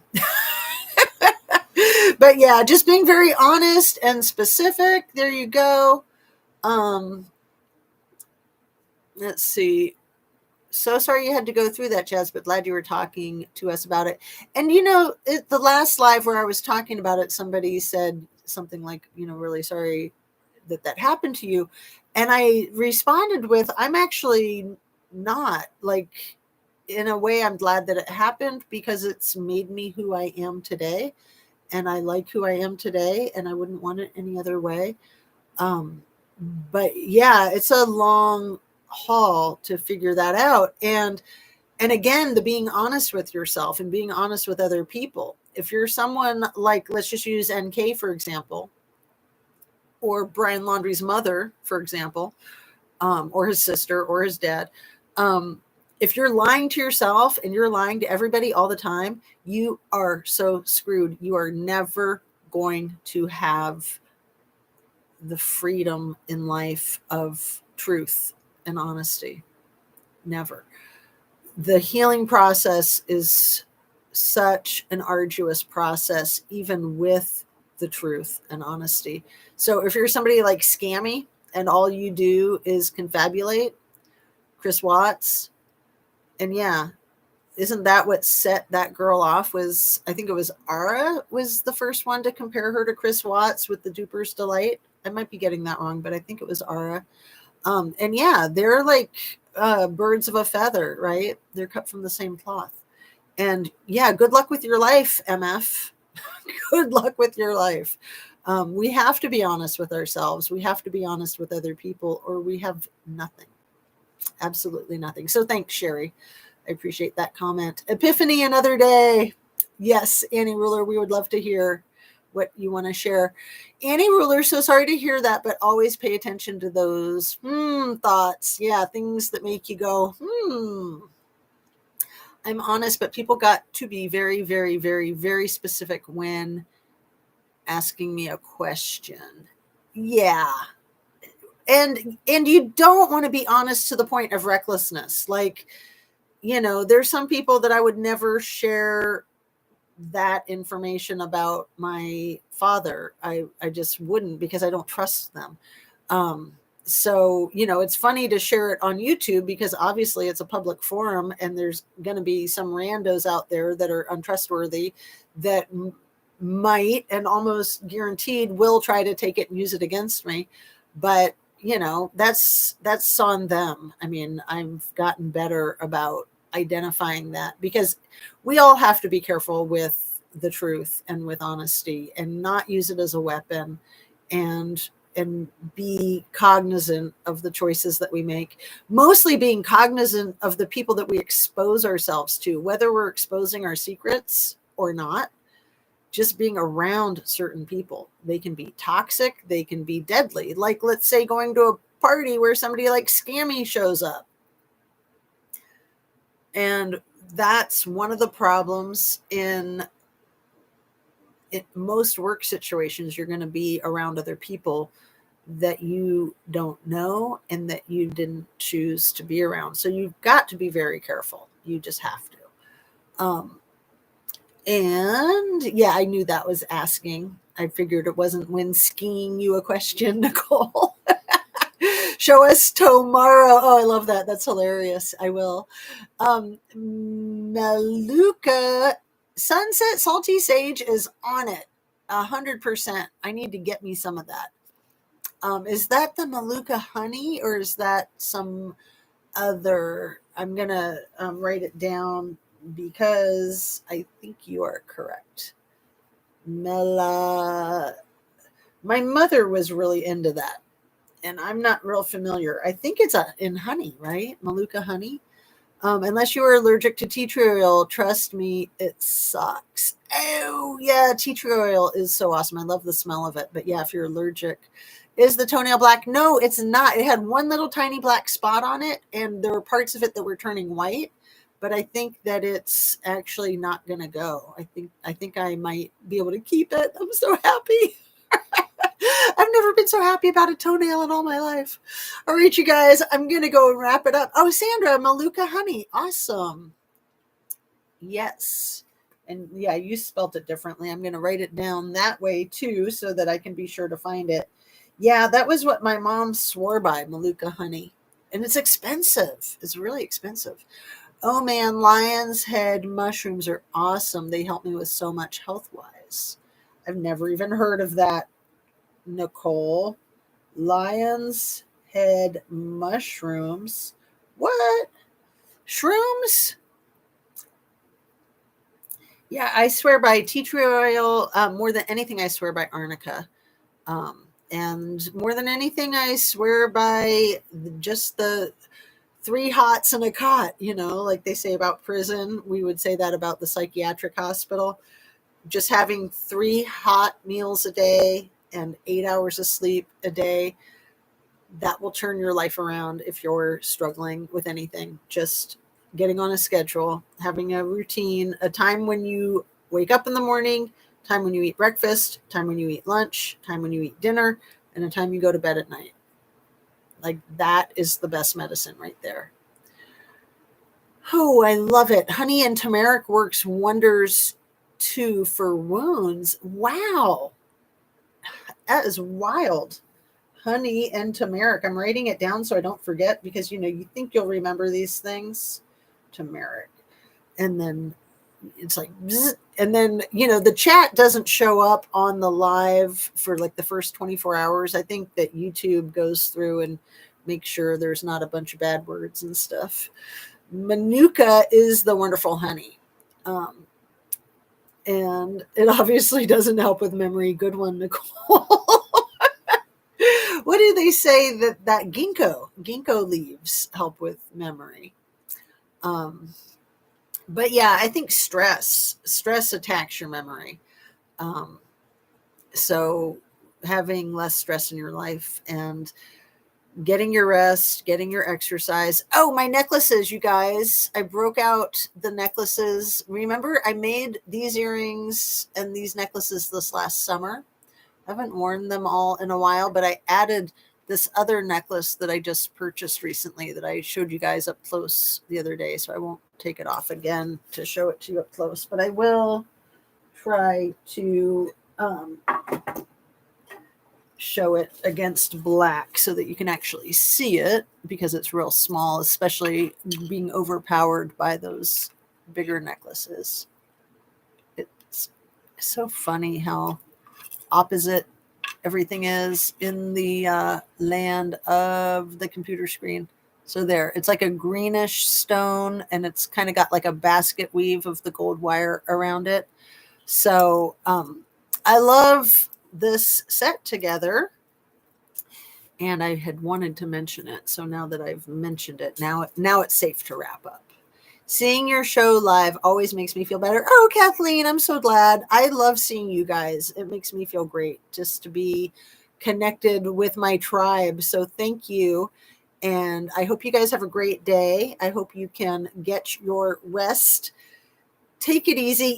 But yeah, just being very honest and specific. There you go. Let's see. So sorry you had to go through that, Chaz, but glad you were talking to us about it. And the last live where I was talking about it, somebody said something like, really sorry that happened to you. And I responded with, I'm actually not. Like, in a way, I'm glad that it happened, because it's made me who I am today. And I like who I am today, and I wouldn't want it any other way. But yeah, it's a long haul to figure that out. And again, the being honest with yourself and being honest with other people. If you're someone like, let's just use NK, for example, or Brian Laundrie's mother, for example, or his sister or his dad. If you're lying to yourself and you're lying to everybody all the time, you are so screwed. You are never going to have the freedom in life of truth and honesty. Never. The healing process is such an arduous process, even with the truth and honesty. So if you're somebody like Scammy and all you do is confabulate, Chris Watts, and yeah, isn't that what set that girl off? Was, I think it was Ara was the first one to compare her to Chris Watts with the Duper's Delight. I might be getting that wrong, but I think it was Ara. And yeah, they're like birds of a feather, right? They're cut from the same cloth. And yeah, good luck with your life, MF. Good luck with your life. We have to be honest with ourselves. We have to be honest with other people, or we have nothing. Absolutely nothing. So thanks, Sherry. I appreciate that comment. Epiphany another day. Yes, Annie Ruler, we would love to hear what you want to share. Annie Ruler, so sorry to hear that, but always pay attention to those thoughts. Yeah, things that make you go, I'm honest, but people got to be very, very, very, very specific when asking me a question. Yeah. And you don't want to be honest to the point of recklessness. Like, there's some people that I would never share that information about my father. I just wouldn't, because I don't trust them. So, it's funny to share it on YouTube because obviously it's a public forum and there's going to be some randos out there that are untrustworthy that might and almost guaranteed will try to take it and use it against me. But, that's on them. I mean, I've gotten better about identifying that because we all have to be careful with the truth and with honesty and not use it as a weapon, and be cognizant of the choices that we make, mostly being cognizant of the people that we expose ourselves to, whether we're exposing our secrets or not. Just being around certain people. They can be toxic, they can be deadly. Like, let's say going to a party where somebody like Scammy shows up. And that's one of the problems in most work situations. You're going to be around other people that you don't know and that you didn't choose to be around. So you've got to be very careful. You just have to. And yeah, I knew that was asking. I figured it wasn't when skiing you a question, Nicole. Show us tomorrow. Oh, I love that. That's hilarious. I will. Maluka Sunset Salty Sage is on it. 100%. I need to get me some of that. Is that the Maluka honey or is that some other? I'm going to write it down because I think you are correct. My mother was really into that, and I'm not real familiar. I think it's in honey, right? Maluka honey. Unless you are allergic to tea tree oil, trust me, it sucks. Oh, yeah, tea tree oil is so awesome. I love the smell of it. But yeah, if you're allergic. Is the toenail black? No, it's not. It had one little tiny black spot on it, and there were parts of it that were turning white. But I think that it's actually not going to go. I think I might be able to keep it. I'm so happy. I've never been so happy about a toenail in all my life. All right, you guys, I'm going to go and wrap it up. Oh, Sandra, Maluka honey. Awesome. Yes. And yeah, you spelt it differently. I'm going to write it down that way too, so that I can be sure to find it. Yeah, that was what my mom swore by, Maluka honey. And it's expensive. It's really expensive. Oh man, lion's head mushrooms are awesome. They help me with so much health-wise. I've never even heard of that, Nicole. Lion's head mushrooms. What? Shrooms? Yeah, I swear by tea tree oil. More than anything, I swear by arnica. And more than anything, I swear by just the 3 hots and a cot, like they say about prison. We would say that about the psychiatric hospital. Just having 3 hot meals a day and 8 hours of sleep a day, that will turn your life around if you're struggling with anything. Just getting on a schedule, having a routine, a time when you wake up in the morning, time when you eat breakfast, time when you eat lunch, time when you eat dinner, and a time you go to bed at night. Like, that is the best medicine right there. Oh, I love it. Honey and turmeric works wonders too for wounds. Wow. That is wild. Honey and turmeric. I'm writing it down so I don't forget, because you think you'll remember these things. Turmeric. And then it's like bzz, and then the chat doesn't show up on the live for like the first 24 hours. I think that YouTube goes through and makes sure there's not a bunch of bad words and stuff. Manuka is the wonderful honey. And it obviously doesn't help with memory. Good one, Nicole. What do they say that ginkgo leaves help with memory? But yeah, I think stress attacks your memory. So having less stress in your life and getting your rest, getting your exercise. Oh, my necklaces, you guys. I broke out the necklaces. Remember, I made these earrings and these necklaces this last summer. I haven't worn them all in a while, but I added this other necklace that I just purchased recently that I showed you guys up close the other day. So I won't take it off again to show it to you up close, but I will try to show it against black so that you can actually see it, because it's real small, especially being overpowered by those bigger necklaces. It's so funny how opposite everything is in the land of the computer screen. So there, it's like a greenish stone, and it's kind of got like a basket weave of the gold wire around it. So I love this set together, and I had wanted to mention it. So now that I've mentioned it, now it's safe to wrap up. Seeing your show live always makes me feel better. Oh, Kathleen, I'm so glad. I love seeing you guys. It makes me feel great just to be connected with my tribe. So thank you. And I hope you guys have a great day. I hope you can get your rest. Take it easy.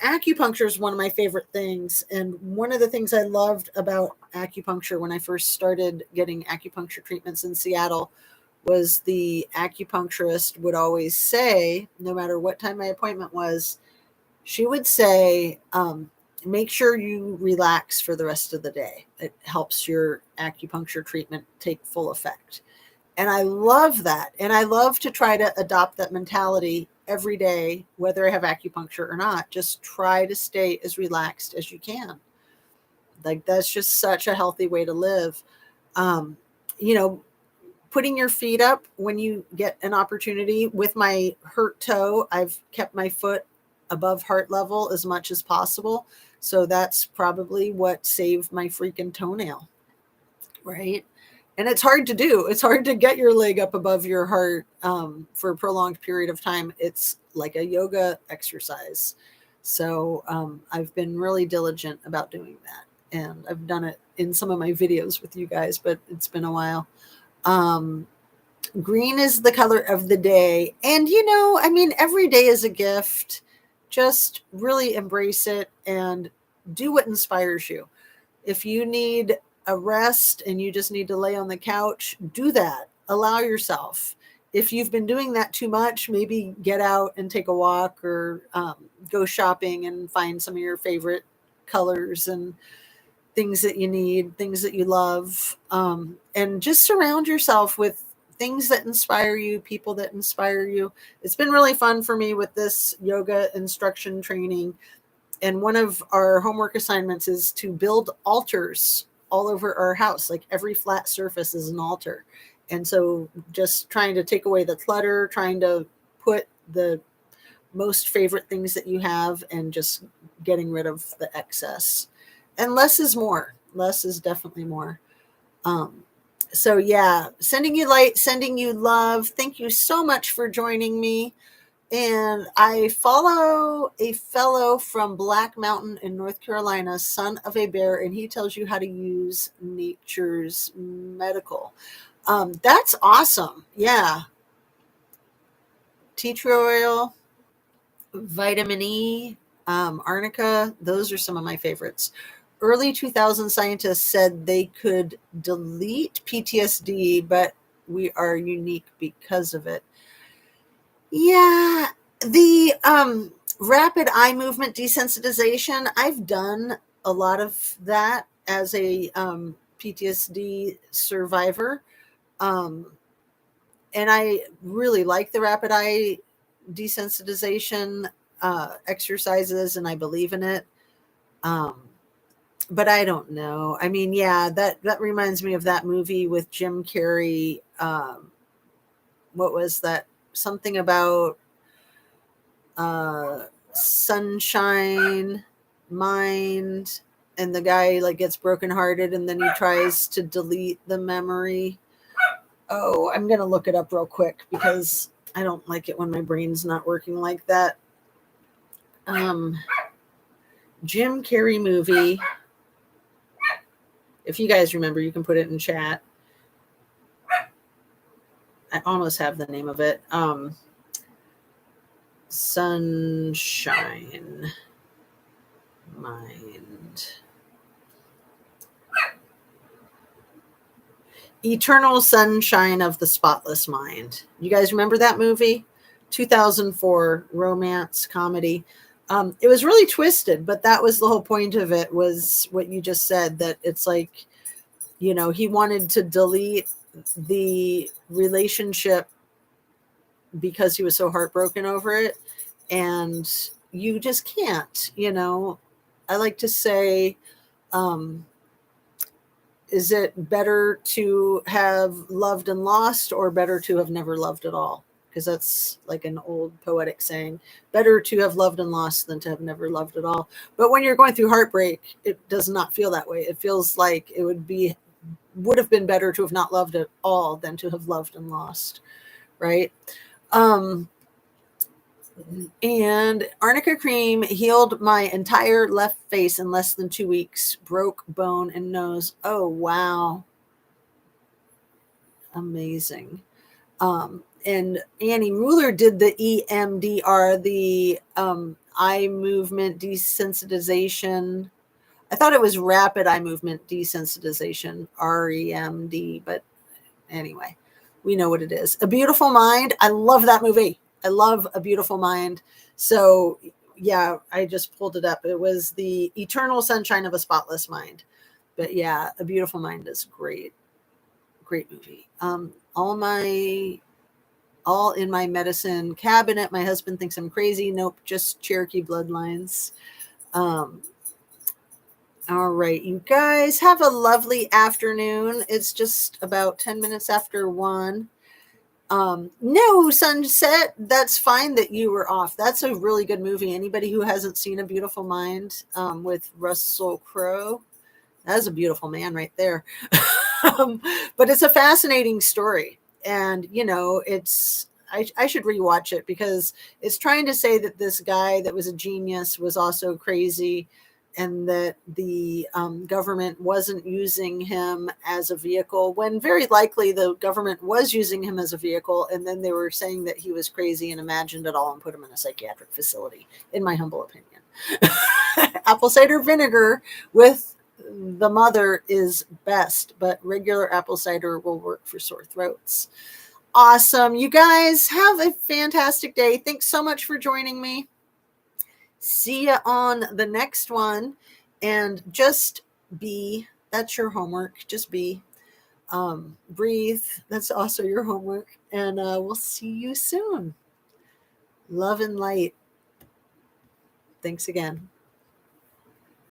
Acupuncture is one of my favorite things. And one of the things I loved about acupuncture when I first started getting acupuncture treatments in Seattle was the acupuncturist would always say, no matter what time my appointment was, she would say, make sure you relax for the rest of the day. It helps your acupuncture treatment take full effect. And I love that. And I love to try to adopt that mentality every day, whether I have acupuncture or not. Just try to stay as relaxed as you can. Like, that's just such a healthy way to live. Putting your feet up when you get an opportunity. With my hurt toe, I've kept my foot above heart level as much as possible. So that's probably what saved my freaking toenail. Right. And it's hard to do. It's hard to get your leg up above your heart for a prolonged period of time. It's like a yoga exercise. So I've been really diligent about doing that. And I've done it in some of my videos with you guys, but it's been a while. Green is the color of the day. And, every day is a gift. Just really embrace it and do what inspires you. If you need a rest and you just need to lay on the couch, do that. Allow yourself. If you've been doing that too much, maybe get out and take a walk, or go shopping and find some of your favorite colors and things that you need, things that you love, and just surround yourself with things that inspire you, people that inspire you. It's been really fun for me with this yoga instruction training. And one of our homework assignments is to build altars all over our house. Like, every flat surface is an altar. And so just trying to take away the clutter, trying to put the most favorite things that you have, and just getting rid of the excess. And less is more. Less is definitely more. So yeah, sending you light, sending you love. Thank you so much for joining me. And I follow a fellow from Black Mountain in North Carolina, son of a bear, and he tells you how to use nature's medical. That's awesome. Yeah. Tea tree oil, vitamin E, arnica, those are some of my favorites. Early 2000 scientists said they could delete PTSD, but we are unique because of it. Yeah, the rapid eye movement desensitization, I've done a lot of that as a PTSD survivor. Um, and I really like the rapid eye desensitization exercises, and I believe in it. Um, but I don't know. I mean, yeah, that reminds me of that movie with Jim Carrey. What was that? Something about sunshine, mind, and the guy like gets brokenhearted, and then he tries to delete the memory. Oh, I'm gonna look it up real quick because I don't like it when my brain's not working like that. Um, Jim Carrey movie. If you guys remember, you can put it in chat. I almost have the name of it. Sunshine Mind. Eternal Sunshine of the Spotless Mind. You guys remember that movie? 2004 romance comedy. It was really twisted, but that was the whole point of it, was what you just said, that it's like, he wanted to delete the relationship because he was so heartbroken over it. And you just can't, I like to say, um, is it better to have loved and lost, or better to have never loved at all? Because that's like an old poetic saying, better to have loved and lost than to have never loved at all. But when you're going through heartbreak, it does not feel that way. It feels like it would have been better to have not loved at all than to have loved and lost. Right. And arnica cream healed my entire left face in less than 2 weeks, broke bone and nose. Oh, wow. Amazing. And Annie Mueller did the EMDR, the eye movement desensitization. I thought it was rapid eye movement desensitization, REMD, but anyway, we know what it is. A Beautiful Mind. I love that movie. I love A Beautiful Mind. So yeah, I just pulled it up. It was the Eternal Sunshine of a Spotless Mind. But yeah, A Beautiful Mind is great. Great movie. All in my medicine cabinet. My husband thinks I'm crazy. Nope, just Cherokee bloodlines. All right, you guys have a lovely afternoon. It's just about 10 minutes after 1. No, Sunset, that's fine that you were off. That's a really good movie. Anybody who hasn't seen A Beautiful Mind with Russell Crowe, that's a beautiful man right there. But it's a fascinating story. And, I should rewatch it, because it's trying to say that this guy that was a genius was also crazy, and that the government wasn't using him as a vehicle, when very likely the government was using him as a vehicle. And then they were saying that he was crazy and imagined it all and put him in a psychiatric facility, in my humble opinion. Apple cider vinegar with the mother is best, but regular apple cider will work for sore throats. Awesome. You guys have a fantastic day. Thanks so much for joining me. See you on the next one. And just be. That's your homework. Just be. Breathe. That's also your homework. And we'll see you soon. Love and light. Thanks again.